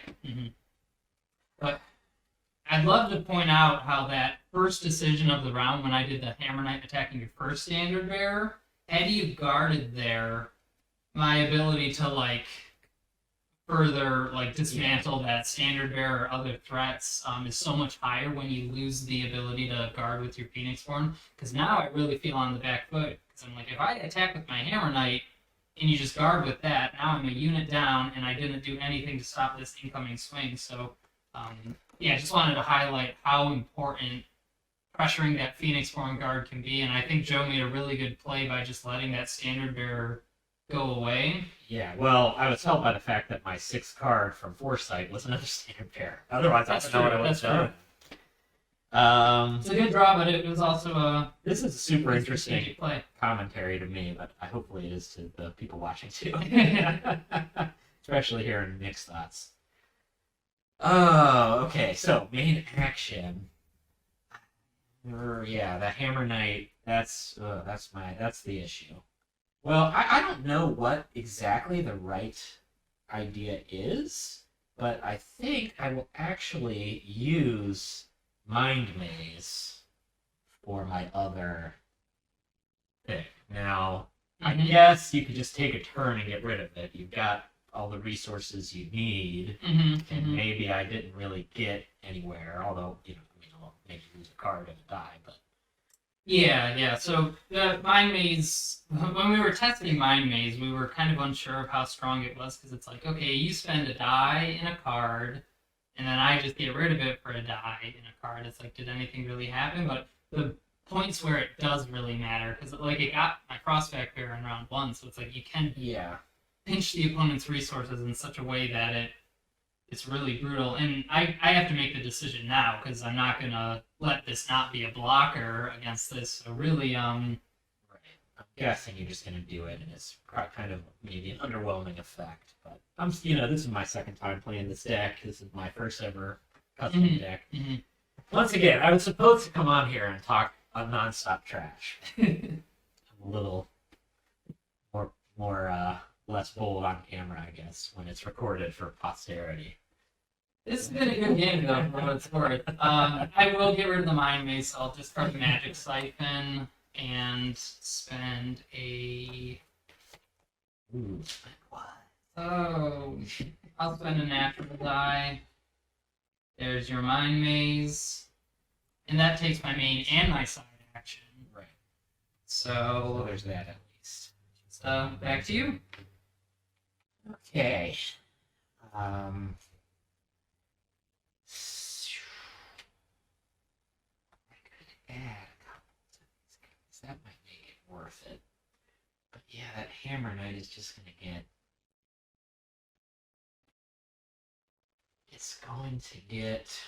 [SPEAKER 1] But I'd love to point out how that first decision of the round when I did the Hammer Knight attacking your first Standard Bearer, had you guarded there, my ability to further dismantle that Standard Bearer or other threats is so much higher when you lose the ability to guard with your Phoenix Form. Because now I really feel on the back foot. Because I'm like, if I attack with my Hammer Knight and you just guard with that, now I'm a unit down and I didn't do anything to stop this incoming swing. So, yeah, I just wanted to highlight how important pressuring that Phoenix Form guard can be. And I think Joe made a really good play by just letting that Standard Bearer go away.
[SPEAKER 2] Yeah, well, I was helped by the fact that my 6th card from Foresight was another Standard Bearer. Otherwise, I don't know what I would have done.
[SPEAKER 1] It's a good draw, but it was also a...
[SPEAKER 2] This is a super interesting
[SPEAKER 1] strategic play.
[SPEAKER 2] commentary to me, but hopefully it is to the people watching too. Especially hearing Nick's thoughts. Oh, okay. So main action. Yeah, the Hammer Knight. That's the issue. Well, I don't know what exactly the right idea is, but I think I will actually use Mind Maze for my other thing. Now, I guess you could just take a turn and get rid of it. You've got all the resources you need,
[SPEAKER 1] Mm-hmm,
[SPEAKER 2] and maybe I didn't really get anywhere. Although I'll maybe lose a card and die, but
[SPEAKER 1] Yeah. So the Mind Maze, when we were testing Mind Maze, we were kind of unsure of how strong it was because it's like, okay, you spend a die in a card, and then I just get rid of it for a die in a card. It's like, did anything really happen? But the points where it does really matter because like it got my Frostback Bear in round 1, so it's like you can
[SPEAKER 2] yeah,
[SPEAKER 1] pinch the opponent's resources in such a way that it's really brutal. And I have to make the decision now because I'm not gonna let this not be a blocker against this. So really,
[SPEAKER 2] right. I'm guessing you're just gonna do it, and it's kind of maybe an underwhelming effect. But this is my second time playing this deck. This is my first ever custom deck. Once again, I was supposed to come on here and talk nonstop trash. I'm a little more less bold on camera, I guess, when it's recorded for posterity.
[SPEAKER 1] This has been a good game though, for what it's worth. I will get rid of the Mind Maze, so I'll discard the Magic Siphon and spend a.
[SPEAKER 2] Ooh, what?
[SPEAKER 1] Oh, I'll spend a natural die. There's your Mind Maze, and that takes my main and my side action.
[SPEAKER 2] Right.
[SPEAKER 1] So
[SPEAKER 2] So there's that at least.
[SPEAKER 1] back to you.
[SPEAKER 2] Okay. I could add a couple to these guys. That might make it worth it. But yeah, that Hammer Knight is just gonna get. It's going to get.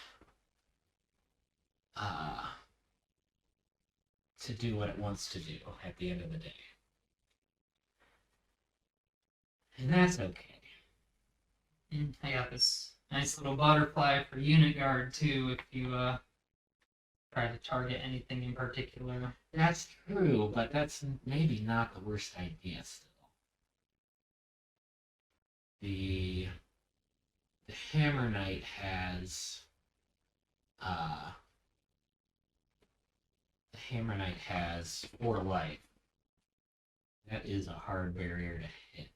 [SPEAKER 2] To do what it wants to do at the end of the day. And that's okay.
[SPEAKER 1] I got this nice little butterfly for unit guard too. If you try to target anything in particular.
[SPEAKER 2] That's true, but that's maybe not the worst idea still. The Hammer Knight has the Hammer Knight has 4 life. That is a hard barrier to hit.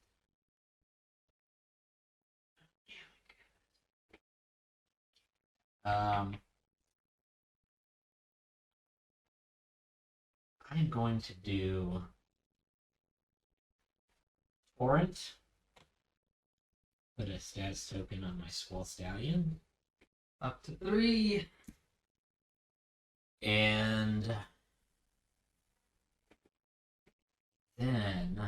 [SPEAKER 2] I'm going to do Torrent. Put a status token on my Swell Stallion.
[SPEAKER 1] Up to 3.
[SPEAKER 2] And then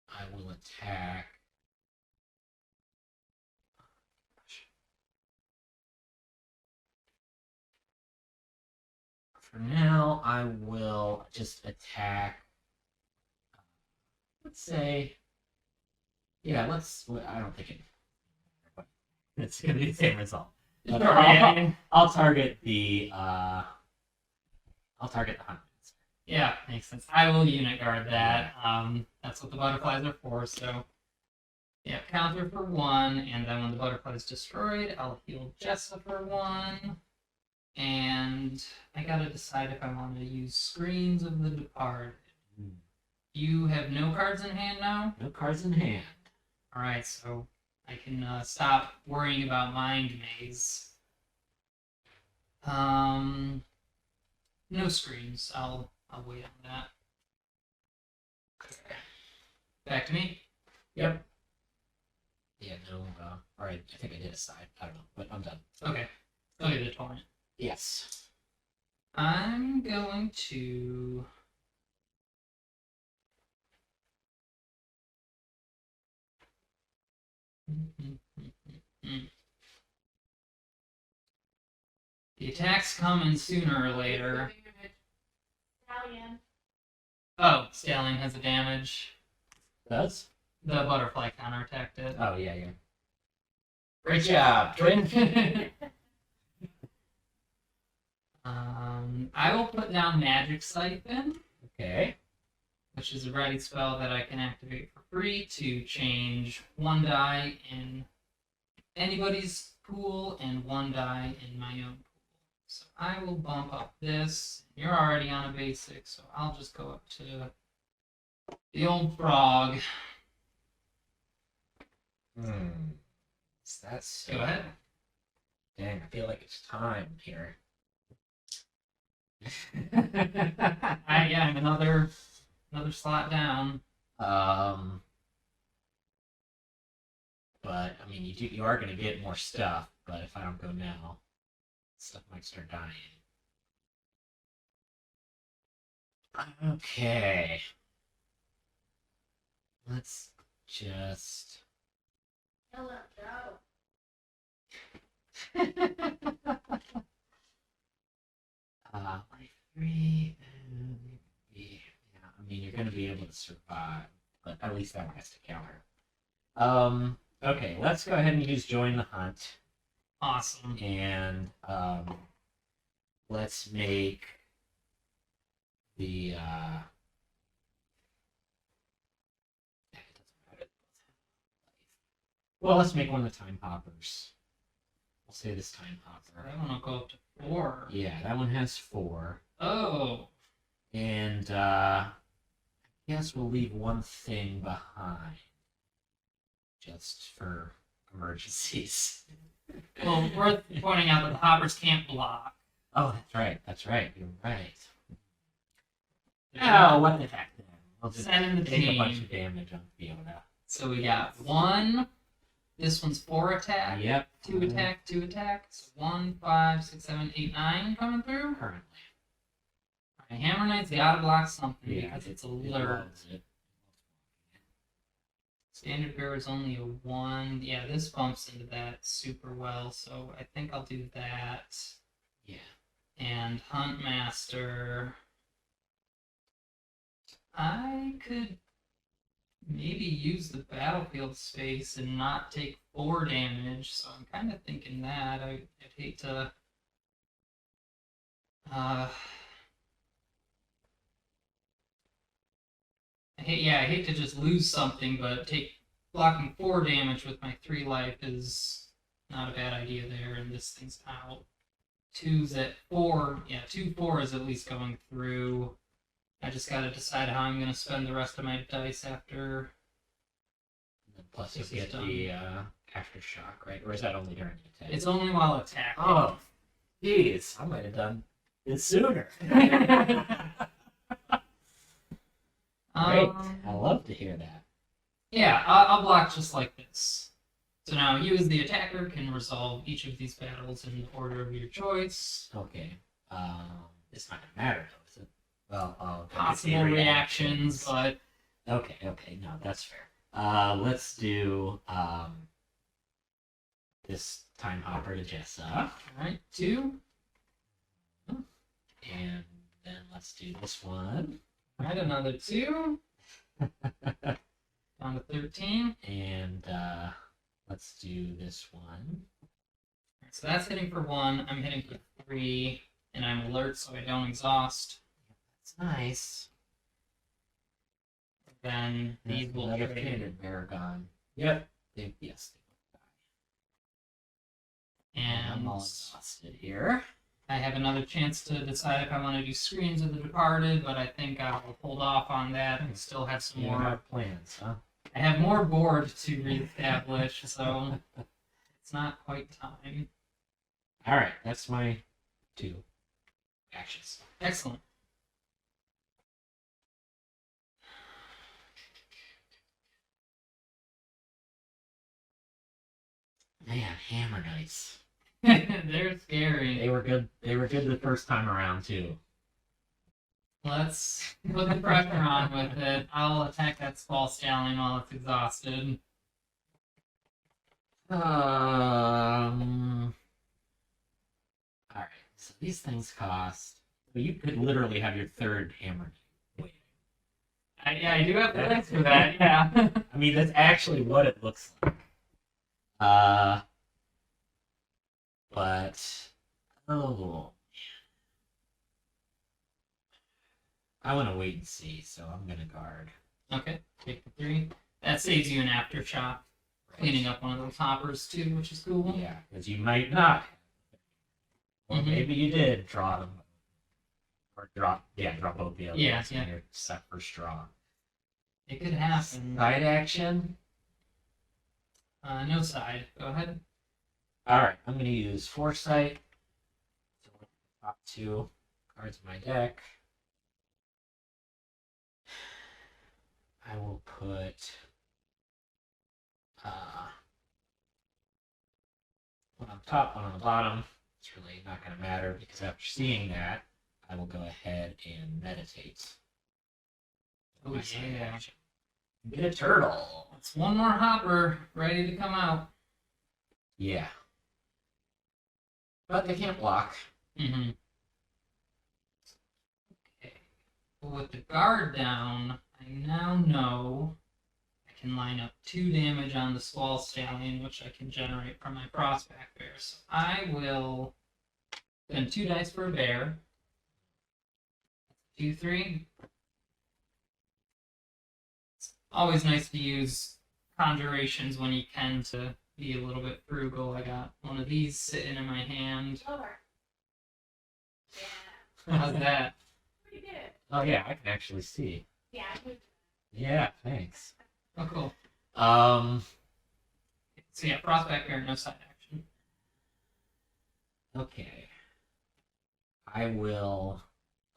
[SPEAKER 2] I will attack. For now, I will just attack. Let's say, yeah. I don't think it's gonna be the same result. But I'll target the hunter.
[SPEAKER 1] Yeah, makes sense. I will unit guard that. That's what the butterflies are for. So, yeah, counter for 1, and then when the butterfly is destroyed, I'll heal Jessa for 1. And I gotta decide if I want to use Screens of the Departed. You have no cards in hand now?
[SPEAKER 2] No cards in hand.
[SPEAKER 1] Alright, so I can stop worrying about Mind Maze. No screens. I'll wait on that.
[SPEAKER 2] Okay.
[SPEAKER 1] Back to me?
[SPEAKER 2] Yep. Yeah, no, alright, I think I did a side. I don't know, but I'm done.
[SPEAKER 1] Okay. Okay, the torrent.
[SPEAKER 2] Yes.
[SPEAKER 1] I'm going to... The attack's coming sooner or later.
[SPEAKER 3] Stallion.
[SPEAKER 1] Oh, Stallion has a damage.
[SPEAKER 2] Does?
[SPEAKER 1] The butterfly counterattacked it.
[SPEAKER 2] Oh, yeah, yeah.
[SPEAKER 1] Great job, twin. I will put down Magic Siphon,
[SPEAKER 2] Okay.
[SPEAKER 1] which is a ready spell that I can activate for free to change 1 die in anybody's pool and 1 die in my own pool. So I will bump up this. You're already on a basic, so I'll just go up to The old frog.
[SPEAKER 2] Is that so?
[SPEAKER 1] Go ahead.
[SPEAKER 2] Dang, I feel like it's time here.
[SPEAKER 1] Yeah, another slot down.
[SPEAKER 2] But I mean, you are gonna get more stuff. But if I don't go now, stuff might start dying. Okay. Let's just.
[SPEAKER 3] Hello, Joe.
[SPEAKER 2] Like 3 and yeah. I mean, you're gonna be able to survive, but at least that has to counter. Okay, let's go ahead and use join the hunt,
[SPEAKER 1] Awesome.
[SPEAKER 2] and let's make the it doesn't matter. Well, let's make one of the time hoppers. We'll say this time hopper.
[SPEAKER 1] That one will go up to 4.
[SPEAKER 2] Yeah, that one has 4.
[SPEAKER 1] Oh.
[SPEAKER 2] And I guess we'll leave one thing behind. Just for emergencies.
[SPEAKER 1] Well, worth pointing out that the hoppers can't block.
[SPEAKER 2] Oh, that's right. That's right. You're right. Oh, what the heck then? We'll just
[SPEAKER 1] Send in the
[SPEAKER 2] take a bunch
[SPEAKER 1] team.
[SPEAKER 2] of damage on Fiona.
[SPEAKER 1] So we got 1. This one's 4 attack.
[SPEAKER 2] Yep.
[SPEAKER 1] 2 attack, 2 attack. So 1, 5, 6, 7, 8, 9 coming through.
[SPEAKER 2] Currently.
[SPEAKER 1] Alright, Hammer Knight's gotta block something
[SPEAKER 2] Yeah,
[SPEAKER 1] because it's
[SPEAKER 2] it
[SPEAKER 1] alert.
[SPEAKER 2] loves it.
[SPEAKER 1] Standard Bearer is only a 1. Yeah, this bumps into that super well, so I think I'll do that.
[SPEAKER 2] Yeah.
[SPEAKER 1] And Hunt Master. I could maybe use the battlefield space and not take 4 damage, so I'm kind of thinking that. I'd hate to. I hate to just lose something, but blocking 4 damage with my 3 life is not a bad idea there, and this thing's out. 2's at 4. Yeah, 2-4 is at least going through. I just gotta decide how I'm gonna spend the rest of my dice after.
[SPEAKER 2] And plus, you
[SPEAKER 1] This is
[SPEAKER 2] get
[SPEAKER 1] done.
[SPEAKER 2] the aftershock, right? Or is that only during the attack?
[SPEAKER 1] It's only while attacking.
[SPEAKER 2] Oh, jeez. I might have done it sooner. Great. I love to hear that.
[SPEAKER 1] Yeah, I'll block just like this. So now you, as the attacker, can resolve each of these battles in the order of your choice.
[SPEAKER 2] Okay. It's not gonna matter though, is it? Well,
[SPEAKER 1] Possible reactions, but
[SPEAKER 2] Okay. No, that's fair. Let's do this time hopper to Jessa,
[SPEAKER 1] alright, 2.
[SPEAKER 2] and then let's do this one,
[SPEAKER 1] Alright, another 2. Down to 13.
[SPEAKER 2] and let's do this one.
[SPEAKER 1] Alright, so that's hitting for 1. I'm hitting for 3, and I'm alert, so I don't exhaust.
[SPEAKER 2] That's nice.
[SPEAKER 1] Then these will
[SPEAKER 2] Another
[SPEAKER 1] trade.
[SPEAKER 2] standard Paragon. Yep. Yes. I'm all
[SPEAKER 1] And
[SPEAKER 2] exhausted here.
[SPEAKER 1] I have another chance to decide if I want to do Screams of the Departed, but I think I'll hold off on that and still have some
[SPEAKER 2] You
[SPEAKER 1] more.
[SPEAKER 2] have plans, huh?
[SPEAKER 1] I have more board to reestablish, so it's not quite time.
[SPEAKER 2] All right, that's my 2 actions.
[SPEAKER 1] Excellent.
[SPEAKER 2] Man, Hammer Knights.
[SPEAKER 1] They're scary.
[SPEAKER 2] They were good. They were good the first time around too.
[SPEAKER 1] Let's put the pressure on with it. I'll attack that Skull Stallion while it's exhausted.
[SPEAKER 2] All right. So these things cost. Well, you could literally have your 3rd Hammer Knight waiting.
[SPEAKER 1] I do have plans for that, yeah.
[SPEAKER 2] I mean, that's actually what it looks like. But oh, I want to wait and see, so I'm gonna guard.
[SPEAKER 1] Okay, take the 3. That saves you an aftershock.
[SPEAKER 2] Right.
[SPEAKER 1] Cleaning up one of those hoppers too, which is cool.
[SPEAKER 2] Yeah, because you might not. Or
[SPEAKER 1] Mhm.
[SPEAKER 2] maybe you did draw them. Or draw both the other
[SPEAKER 1] Yeah,
[SPEAKER 2] ones
[SPEAKER 1] yeah.
[SPEAKER 2] and you're set for straw.
[SPEAKER 1] It could happen.
[SPEAKER 2] Side action.
[SPEAKER 1] No side. Go ahead.
[SPEAKER 2] Alright, I'm going to use Foresight. So top 2 cards in my deck. I will put one on top, one on the bottom. It's really not going to matter because after seeing that, I will go ahead and meditate.
[SPEAKER 1] Oh,
[SPEAKER 2] My side
[SPEAKER 1] yeah.
[SPEAKER 2] action. Get a turtle.
[SPEAKER 1] It's one more hopper ready to come out.
[SPEAKER 2] Yeah. But they can't block.
[SPEAKER 1] Mm-hmm. Okay. Well, with the guard down, I now know I can line up 2 damage on the Squall Stallion, which I can generate from my Prospect Bear. So I will spend 2 dice for a bear. 2, 3. It's always nice to use conjurations when you can to be a little bit frugal. I got one of these sitting in my hand.
[SPEAKER 3] Over. Yeah.
[SPEAKER 1] How's that?
[SPEAKER 3] Pretty good.
[SPEAKER 2] Oh yeah, I can actually see.
[SPEAKER 3] Yeah.
[SPEAKER 2] Yeah, thanks.
[SPEAKER 1] Oh, cool.
[SPEAKER 2] Um,
[SPEAKER 1] So yeah, Prospect Bear, no side action.
[SPEAKER 2] okay. I will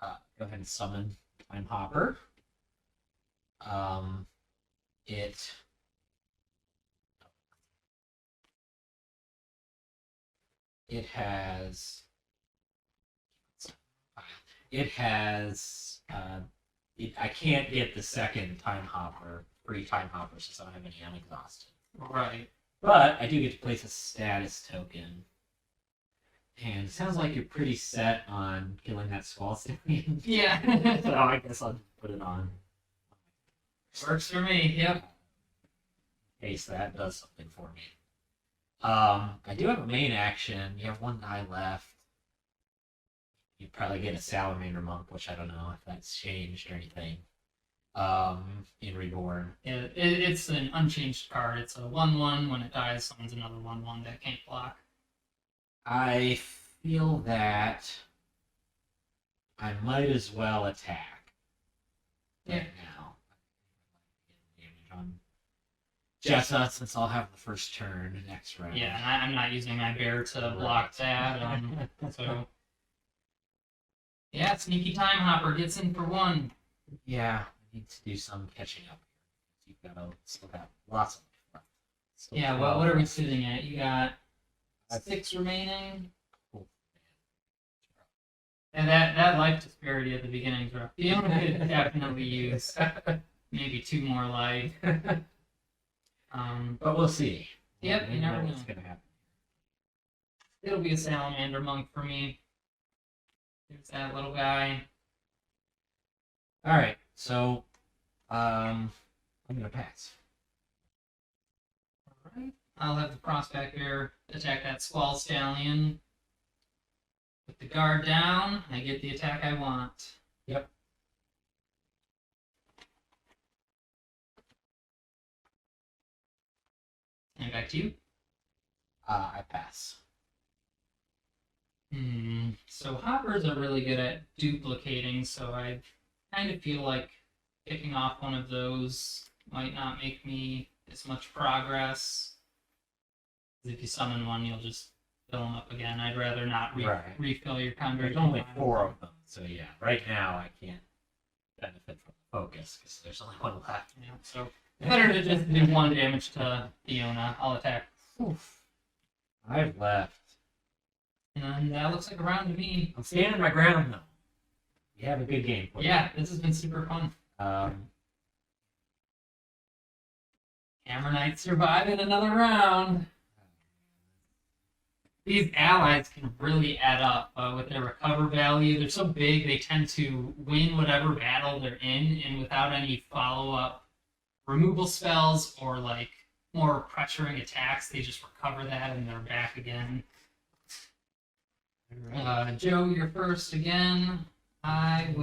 [SPEAKER 2] go ahead and summon Time Hopper. It has I can't get the second Time Hopper, free Time Hopper, since I don't have any. I'm exhausted.
[SPEAKER 1] Right.
[SPEAKER 2] But I do get to place a status token. And it sounds like you're pretty set on killing that Squall Stallion.
[SPEAKER 1] Yeah.
[SPEAKER 2] So I guess I'll just put it on.
[SPEAKER 1] Works for me. Yep.
[SPEAKER 2] In case that does something for me. I do have a main action. You have 1 die left. You probably get a Salamander Monk, which I don't know if that's changed or anything. In Reborn.
[SPEAKER 1] Yeah, it's an unchanged card. It's a 1/1. When it dies, summons another 1/1 that can't block.
[SPEAKER 2] I feel that I might as well attack
[SPEAKER 1] Yeah.
[SPEAKER 2] right now. Damage on Jessa, since I'll have the first turn next round.
[SPEAKER 1] Yeah, and I'm not using my bear to block that. So yeah, Sneaky Time Hopper gets in for 1.
[SPEAKER 2] Yeah, I need to do some catching up here. You've still got lots of life. Still
[SPEAKER 1] Yeah.
[SPEAKER 2] 12.
[SPEAKER 1] What are we sitting at? You got
[SPEAKER 2] I've-
[SPEAKER 1] 6 remaining.
[SPEAKER 2] Cool.
[SPEAKER 1] And that life disparity at the beginning is rough. Fiona could definitely use maybe 2 more life.
[SPEAKER 2] But we'll see.
[SPEAKER 1] Yep, you never know.
[SPEAKER 2] what's gonna happen.
[SPEAKER 1] It'll be a Salamander Monk for me. There's that little guy.
[SPEAKER 2] All right, so I'm gonna pass.
[SPEAKER 1] Alright. I'll have the Prospect Bear attack that Squall Stallion. With the guard down, I get the attack I want.
[SPEAKER 2] Yep.
[SPEAKER 1] And back to you.
[SPEAKER 2] I pass.
[SPEAKER 1] So hoppers are really good at duplicating, so I kind of feel like picking off one of those might not make me as much progress. If you summon one, you'll just fill them up again. I'd rather not
[SPEAKER 2] Right.
[SPEAKER 1] refill your
[SPEAKER 2] There's
[SPEAKER 1] conjuration.
[SPEAKER 2] only
[SPEAKER 1] pile.
[SPEAKER 2] 4 of them, so yeah. Right now, I can't benefit from the focus because there's only 1 left.
[SPEAKER 1] Yeah, so better to just do 1 damage to Fiona. I'll attack. Oof.
[SPEAKER 2] 5 left.
[SPEAKER 1] And that looks like a round to me.
[SPEAKER 2] I'm standing my ground though. You have a good game. For
[SPEAKER 1] Yeah, this has been super fun. Hammer Knight surviving another round. These allies can really add up with their recover value. They're so big, they tend to win whatever battle they're in, and without any follow-up removal spells or like more pressuring attacks, they just recover that and they're back again. Joe, you're first again. I'm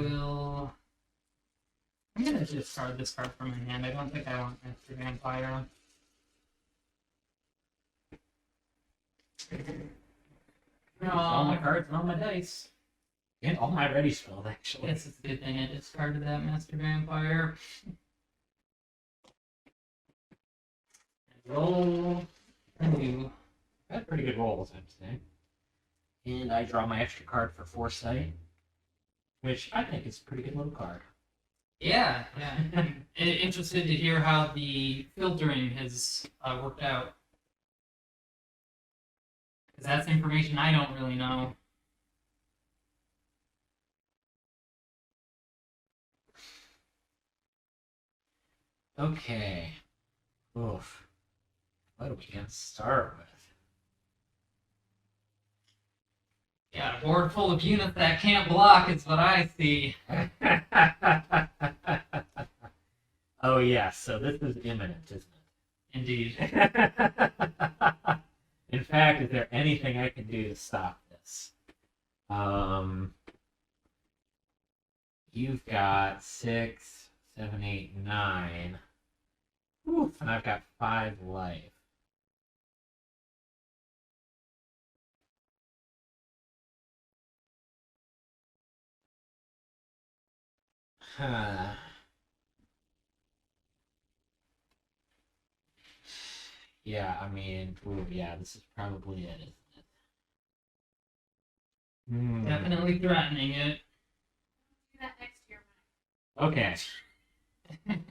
[SPEAKER 1] gonna discard this card from my hand. I don't think I want Master Vampire.
[SPEAKER 2] all my cards and all my dice. And all my ready spells, actually.
[SPEAKER 1] Guess it's a good thing I discarded that Master Vampire.
[SPEAKER 2] Roll.
[SPEAKER 1] Ooh.
[SPEAKER 2] I had pretty good rolls, I'd say. And I draw my extra card for Foresight, which I think is a pretty good little card.
[SPEAKER 1] Yeah, yeah. I'm interested to hear how the filtering has worked out. Because that's information I don't really know.
[SPEAKER 2] Okay. Oof. What are we going to start with?
[SPEAKER 1] Yeah, a board full of units that can't block is what I see.
[SPEAKER 2] Oh, yeah, so this is imminent, isn't
[SPEAKER 1] Indeed.
[SPEAKER 2] it? In fact, is there anything I can do to stop this? You've got 6, 7, 8, 9. Oof, and I've got 5 life. Huh. Yeah, I mean, ooh, yeah, this is probably it, isn't it? Hmm.
[SPEAKER 1] Definitely threatening it.
[SPEAKER 3] Do that next to your mic.
[SPEAKER 2] Okay.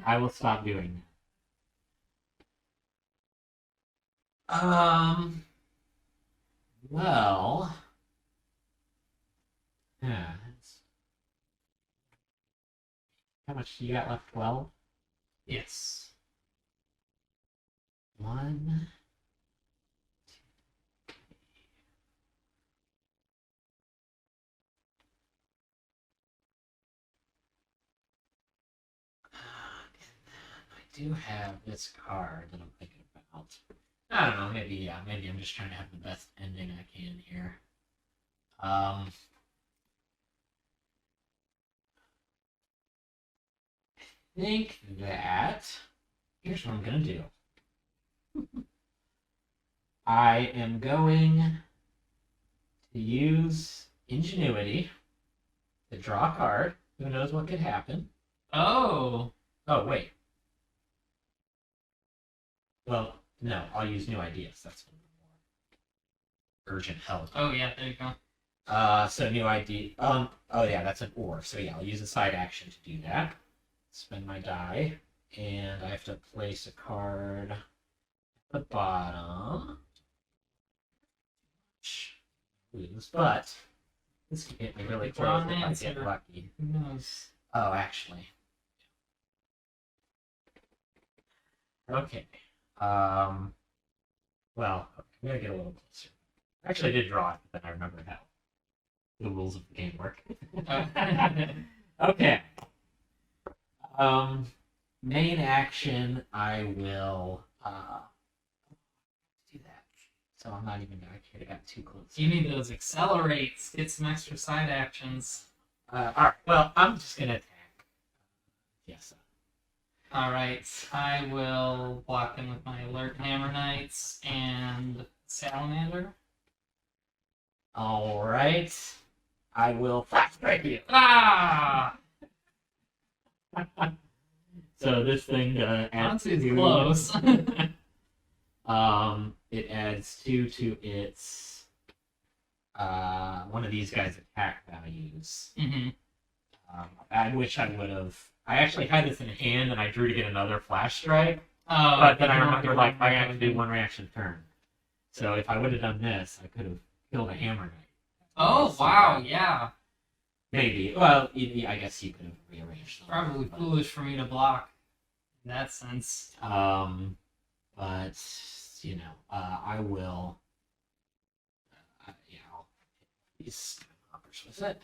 [SPEAKER 2] I will stop doing that. Well. Yeah. How much do you got left? 12?
[SPEAKER 1] Yes.
[SPEAKER 2] 1. I do have this card that I'm thinking about. I don't know, maybe I'm just trying to have the best ending I can here. Think that here's what I'm gonna do. I am going to use ingenuity to draw a card. Who knows what could happen?
[SPEAKER 1] Oh.
[SPEAKER 2] Oh wait. Well, no, I'll use new ideas. That's more urgent help.
[SPEAKER 1] Oh yeah, there you go.
[SPEAKER 2] So new idea. Oh yeah, that's an or. So yeah, I'll use a side action to do that. Spend my die, and I have to place a card at the bottom. Lose, but this can get me really
[SPEAKER 1] Draw
[SPEAKER 2] close
[SPEAKER 1] an
[SPEAKER 2] if I
[SPEAKER 1] answer.
[SPEAKER 2] get lucky.
[SPEAKER 1] Who knows?
[SPEAKER 2] Oh, actually. Okay. Well, I'm gonna get a little closer. Actually, I did draw it, but then I remembered how the rules of the game work. Okay. Main action, I will do that. So I'm not even gonna care. I got too close.
[SPEAKER 1] You need those accelerates. Get some extra side actions.
[SPEAKER 2] Alright, well, I'm just gonna attack. Yes.
[SPEAKER 1] Alright, I will block them with my Alert Hammer Knights and Salamander.
[SPEAKER 2] Alright. I will flash strike you.
[SPEAKER 1] Ah!
[SPEAKER 2] So this thing adds
[SPEAKER 1] That's
[SPEAKER 2] 2.
[SPEAKER 1] close.
[SPEAKER 2] It adds 2 to its one of these guys' attack values.
[SPEAKER 1] Mm-hmm.
[SPEAKER 2] I wish I would have. I actually had this in hand, and I drew to get another flash strike.
[SPEAKER 1] Oh,
[SPEAKER 2] But then I
[SPEAKER 1] you
[SPEAKER 2] remember,
[SPEAKER 1] want
[SPEAKER 2] like,
[SPEAKER 1] one
[SPEAKER 2] I have to do
[SPEAKER 1] reaction.
[SPEAKER 2] one reaction turn. So if I would have done this, I could have killed a hammer knight.
[SPEAKER 1] Oh, wow, yeah.
[SPEAKER 2] Maybe. Well, I guess you could have rearranged them.
[SPEAKER 1] Probably
[SPEAKER 2] But,
[SPEAKER 1] foolish for me to block in that sense.
[SPEAKER 2] but you know, I will. Yeah, I'll hit these numbers with it.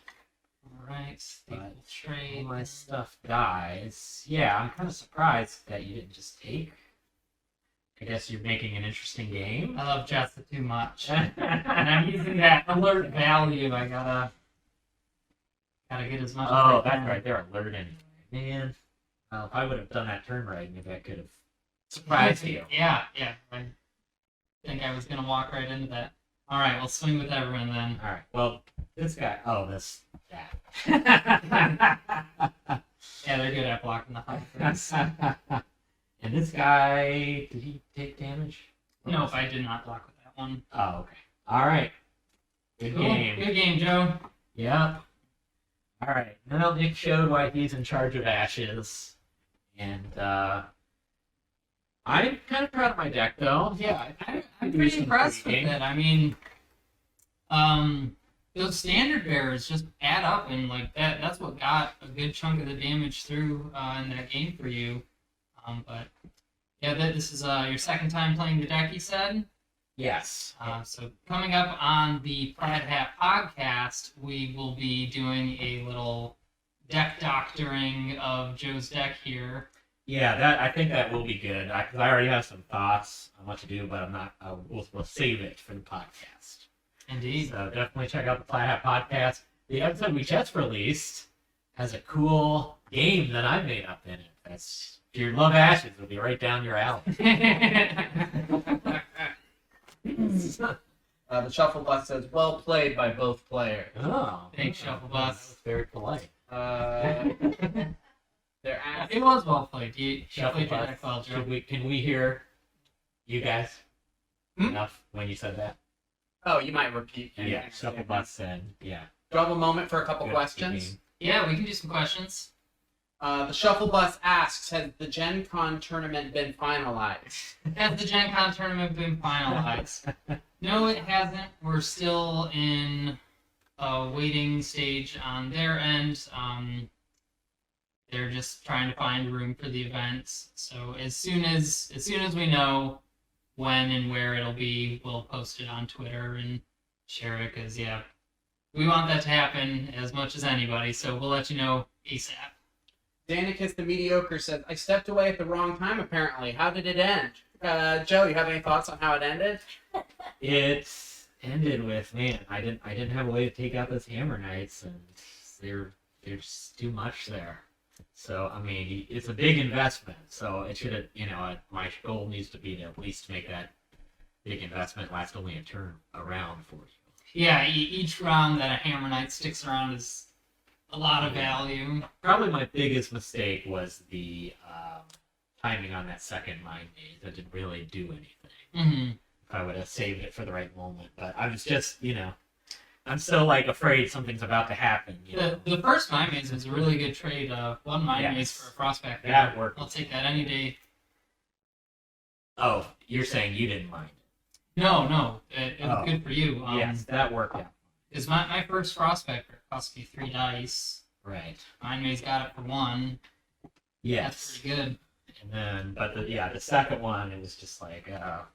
[SPEAKER 1] Alright,
[SPEAKER 2] But
[SPEAKER 1] equal trade.
[SPEAKER 2] all my stuff dies. Yeah, I'm kind of surprised that you didn't just take. I guess you're making an interesting game.
[SPEAKER 1] I love Jessa too much. And I'm using that alert value. I gotta get as much as I
[SPEAKER 2] Oh,
[SPEAKER 1] can.
[SPEAKER 2] that's right. They're alert anyway. Man, well, if I would have done that turn right, maybe I could have surprised you.
[SPEAKER 1] Yeah. I think I was gonna walk right into that. Alright, we'll swing with everyone then.
[SPEAKER 2] All right. Well, this guy. Oh, this. That.
[SPEAKER 1] Yeah, they're good at blocking the high things.
[SPEAKER 2] And this guy, did he take damage?
[SPEAKER 1] Nope, I did not block with that one.
[SPEAKER 2] Oh, okay. All right. Good
[SPEAKER 1] Cool.
[SPEAKER 2] game.
[SPEAKER 1] Good game, Joe.
[SPEAKER 2] Yep. All right. Now Nick showed why he's in charge of ashes, and I'm kind of proud of my deck, though.
[SPEAKER 1] Yeah, I'm
[SPEAKER 2] Do
[SPEAKER 1] pretty
[SPEAKER 2] some
[SPEAKER 1] impressed with
[SPEAKER 2] tweaking.
[SPEAKER 1] it. I mean, those standard bearers just add up, and like that's what got a good chunk of the damage through in that game for you. But yeah, this is your second time playing the deck, you said.
[SPEAKER 2] Yes.
[SPEAKER 1] So coming up on the Plaid Hat podcast, we will be doing a little deck doctoring of Joe's deck here.
[SPEAKER 2] Yeah, I think that will be good. Because I already have some thoughts on what to do, but I'm not. We'll save it for the podcast.
[SPEAKER 1] Indeed.
[SPEAKER 2] So definitely check out the Plaid Hat podcast. The episode we just released has a cool game that I made up in it. That's if you love ashes, it'll be right down your alley.
[SPEAKER 5] The Shuffle Bus says, well played by both players.
[SPEAKER 2] Oh,
[SPEAKER 1] Thanks, Shuffle
[SPEAKER 2] That
[SPEAKER 1] Bus.
[SPEAKER 2] was very polite.
[SPEAKER 5] They're asking,
[SPEAKER 1] It was well played. You
[SPEAKER 2] Shuffle
[SPEAKER 1] played your
[SPEAKER 2] Bus.
[SPEAKER 1] deck well, Joe.
[SPEAKER 2] Can we hear you guys enough when you said that?
[SPEAKER 5] oh, you might repeat.
[SPEAKER 2] Yeah, Shuffle Bus said, yeah.
[SPEAKER 5] Do you have a moment for a couple
[SPEAKER 2] Good
[SPEAKER 5] questions?
[SPEAKER 2] game.
[SPEAKER 1] Yeah, we can do some questions.
[SPEAKER 5] The Shuffle Bus asks, has the Gen Con tournament been finalized?
[SPEAKER 1] Has the Gen Con tournament been finalized? No, it hasn't. We're still in a waiting stage on their end. They're just trying to find room for the events. So as soon as we know when and where it'll be, we'll post it on Twitter and share it. Because yeah, we want that to happen as much as anybody. So we'll let you know ASAP.
[SPEAKER 5] Danicus the Mediocre says, I stepped away at the wrong time, apparently. How did it end? Joe, you have any thoughts on how it ended?
[SPEAKER 2] It ended with, man, I didn't have a way to take out those Hammer Knights, and there's too much there. So I mean, it's a big investment. So it should have, my goal needs to be to at least make that big investment last only a turn around for you.
[SPEAKER 1] Yeah, each round that a Hammer Knight sticks around is a lot of value.
[SPEAKER 2] Probably my biggest mistake was the timing on that second Mind Maze. That didn't really do anything.
[SPEAKER 1] Mm-hmm.
[SPEAKER 2] If I would have saved it for the right moment, but I was just, I'm still like afraid something's about to happen.
[SPEAKER 1] The first Mind Maze was a really good trade. One Mind
[SPEAKER 2] Yes.
[SPEAKER 1] Maze for a Frostback.
[SPEAKER 2] That worked.
[SPEAKER 1] I'll take that any day.
[SPEAKER 2] Oh, you're saying you didn't mind?
[SPEAKER 1] No, it was
[SPEAKER 2] Oh.
[SPEAKER 1] good for you.
[SPEAKER 2] Yes, that worked out.
[SPEAKER 1] Because my first Frostback cost me 3 dice.
[SPEAKER 2] Right.
[SPEAKER 1] Mind Maze got it for 1. That's
[SPEAKER 2] Yes.
[SPEAKER 1] pretty good.
[SPEAKER 2] And then, but the second one, it was just like,
[SPEAKER 1] Yeah,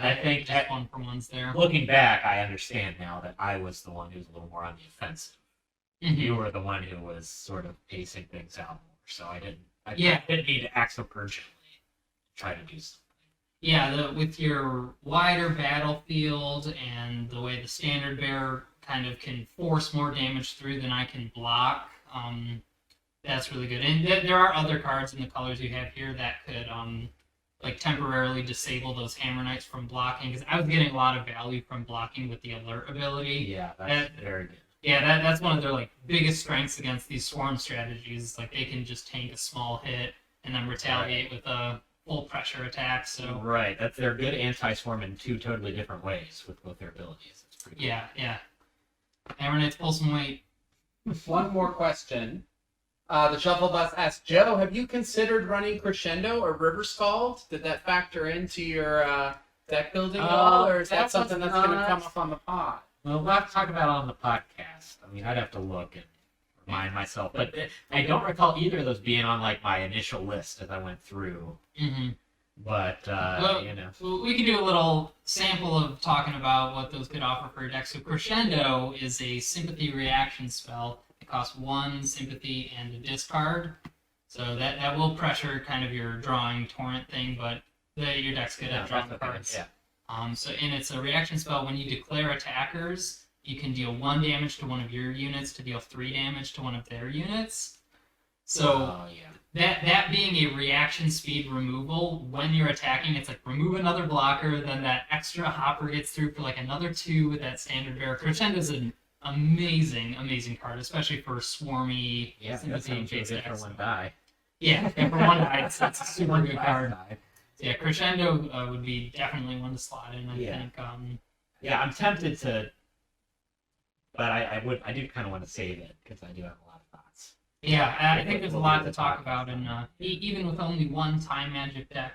[SPEAKER 2] I think
[SPEAKER 1] just
[SPEAKER 2] that-
[SPEAKER 1] 1 for 1s there.
[SPEAKER 2] looking back, I understand now that I was the one who was a little more on the offensive.
[SPEAKER 1] Mhm.
[SPEAKER 2] You were the one who was sort of pacing things out more, so I didn't need to act so urgently. Try to do something.
[SPEAKER 1] Yeah, with your wider battlefield and the way the standard bearer kind of can force more damage through than I can block, that's really good. And there are other cards in the colors you have here that could like temporarily disable those Hammer Knights from blocking, because I was getting a lot of value from blocking with the alert ability.
[SPEAKER 2] Yeah, that's very good.
[SPEAKER 1] Yeah, that's one of their like biggest strengths against these swarm strategies. Like they can just tank a small hit and then retaliate with a full pressure attack. So
[SPEAKER 2] Right, they're good anti-swarm in 2 totally different ways with both their abilities. It's pretty cool.
[SPEAKER 1] yeah. Hammer Knights pull some weight.
[SPEAKER 5] One more question. The Shuffle Bus asks, Joe, have you considered running Crescendo or River Scald? Did that factor into your deck building at all, or is that
[SPEAKER 2] that was
[SPEAKER 5] something that's going to
[SPEAKER 2] not-
[SPEAKER 5] come up on the pod?
[SPEAKER 2] Well, we'll have to talk about it on the podcast. I mean, I'd have to look and remind myself. But I don't recall either of those being on, like, my initial list as I went through.
[SPEAKER 1] Mm-hmm.
[SPEAKER 2] But,
[SPEAKER 1] Well, we can do a little sample of talking about what those could offer for your deck. So Crescendo is a sympathy reaction spell. It costs 1 sympathy and a discard. So that will pressure kind of your drawing torrent thing, but your deck's good at drawing cards.
[SPEAKER 2] Yeah.
[SPEAKER 1] And it's a reaction spell. When you declare attackers, you can deal 1 damage to one of your units to deal 3 damage to one of their units. So
[SPEAKER 2] Oh, yeah.
[SPEAKER 1] that being a reaction speed removal, when you're attacking, it's like remove another blocker, then that extra hopper gets through for like another 2 with that standard bearer. Crescendo is an amazing card, especially for swarmy
[SPEAKER 2] Yeah, that
[SPEAKER 1] sympathy
[SPEAKER 2] sounds really
[SPEAKER 1] based
[SPEAKER 2] good for
[SPEAKER 1] decks.
[SPEAKER 2] 1 die.
[SPEAKER 1] Yeah, and for one die, it's a super good card.
[SPEAKER 2] Die.
[SPEAKER 1] Yeah, Crescendo would be definitely one to slot in. I
[SPEAKER 2] Yeah.
[SPEAKER 1] think.
[SPEAKER 2] Yeah, I'm tempted to, but I do kind of want to save it because I do have a lot of thoughts.
[SPEAKER 1] Yeah, I think there's a lot to talk about, and even with only one time magic deck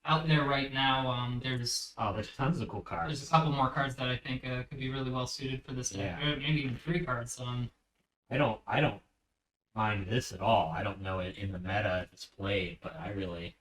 [SPEAKER 1] out there right now, there's
[SPEAKER 2] There's tons of cool
[SPEAKER 1] there's a
[SPEAKER 2] cards.
[SPEAKER 1] couple more cards that I think could be really well suited for this deck.
[SPEAKER 2] Yeah.
[SPEAKER 1] Or maybe even 3 cards.
[SPEAKER 2] I don't mind this at all. I don't know it in the meta if it's played, but I really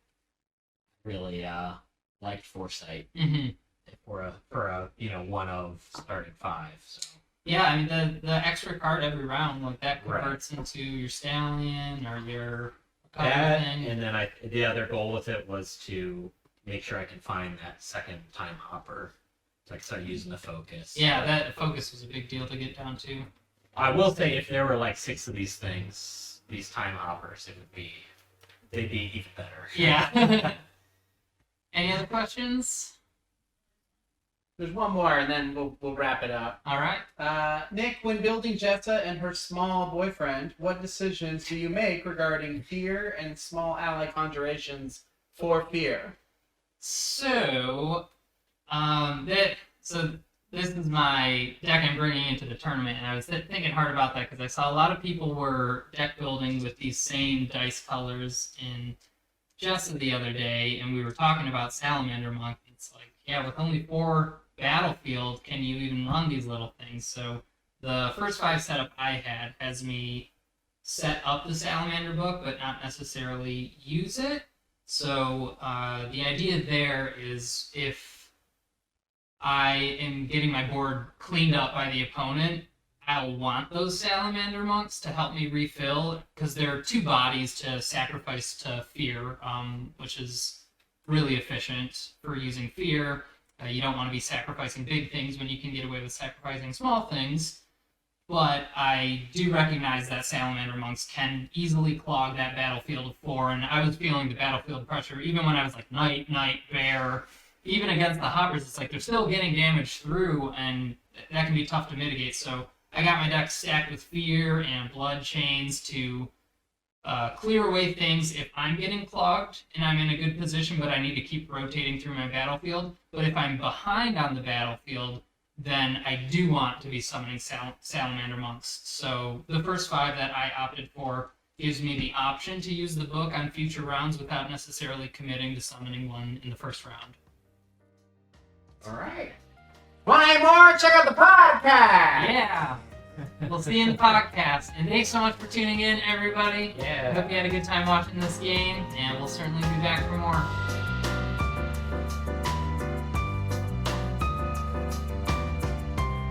[SPEAKER 2] liked Foresight
[SPEAKER 1] Mhm.
[SPEAKER 2] for a one of starting 5. So
[SPEAKER 1] Yeah, I mean the extra card every round, like that
[SPEAKER 2] Right.
[SPEAKER 1] converts into your stallion or your other
[SPEAKER 2] that,
[SPEAKER 1] thing.
[SPEAKER 2] and then the other goal with it was to make sure I can find that second time hopper, so I can start using the focus.
[SPEAKER 1] Yeah, that focus was a big deal to get down to.
[SPEAKER 2] I will say if there were like 6 of these things, these time hoppers, they'd be even better.
[SPEAKER 1] Yeah. Any other questions?
[SPEAKER 5] There's one more, and then we'll wrap it up.
[SPEAKER 1] All right.
[SPEAKER 5] Nick, when building Jessa and her small boyfriend, what decisions do you make regarding fear and small ally conjurations for fear?
[SPEAKER 1] So, this is my deck I'm bringing into the tournament, and I was thinking hard about that because I saw a lot of people were deck building with these same dice colors in Jessa the other day, and we were talking about Salamander Monk. It's like, yeah, with only 4 battlefield, can you even run these little things? So the first 5 setup I had has me set up the Salamander book, but not necessarily use it. So the idea there is if I am getting my board cleaned up by the opponent, I'll want those Salamander Monks to help me refill, because there are 2 bodies to sacrifice to Fear, which is really efficient for using Fear. You don't want to be sacrificing big things when you can get away with sacrificing small things. But I do recognize that Salamander Monks can easily clog that battlefield of 4, and I was feeling the battlefield pressure even when I was like Knight, Bear. Even against the Hoppers, it's like they're still getting damage through, and that can be tough to mitigate. So I got my deck stacked with Fear and Blood Chains to clear away things if I'm getting clogged and I'm in a good position, but I need to keep rotating through my battlefield. But if I'm behind on the battlefield, then I do want to be summoning Salamander Monks. So the first 5 that I opted for gives me the option to use the book on future rounds without necessarily committing to summoning one in the first round.
[SPEAKER 5] All right. Want any more? Check out the podcast.
[SPEAKER 1] Yeah! We'll see you in the podcast. And thanks so much for tuning in, everybody. I
[SPEAKER 2] Yeah.
[SPEAKER 1] hope you had a good time watching this game, and we'll certainly be back for more.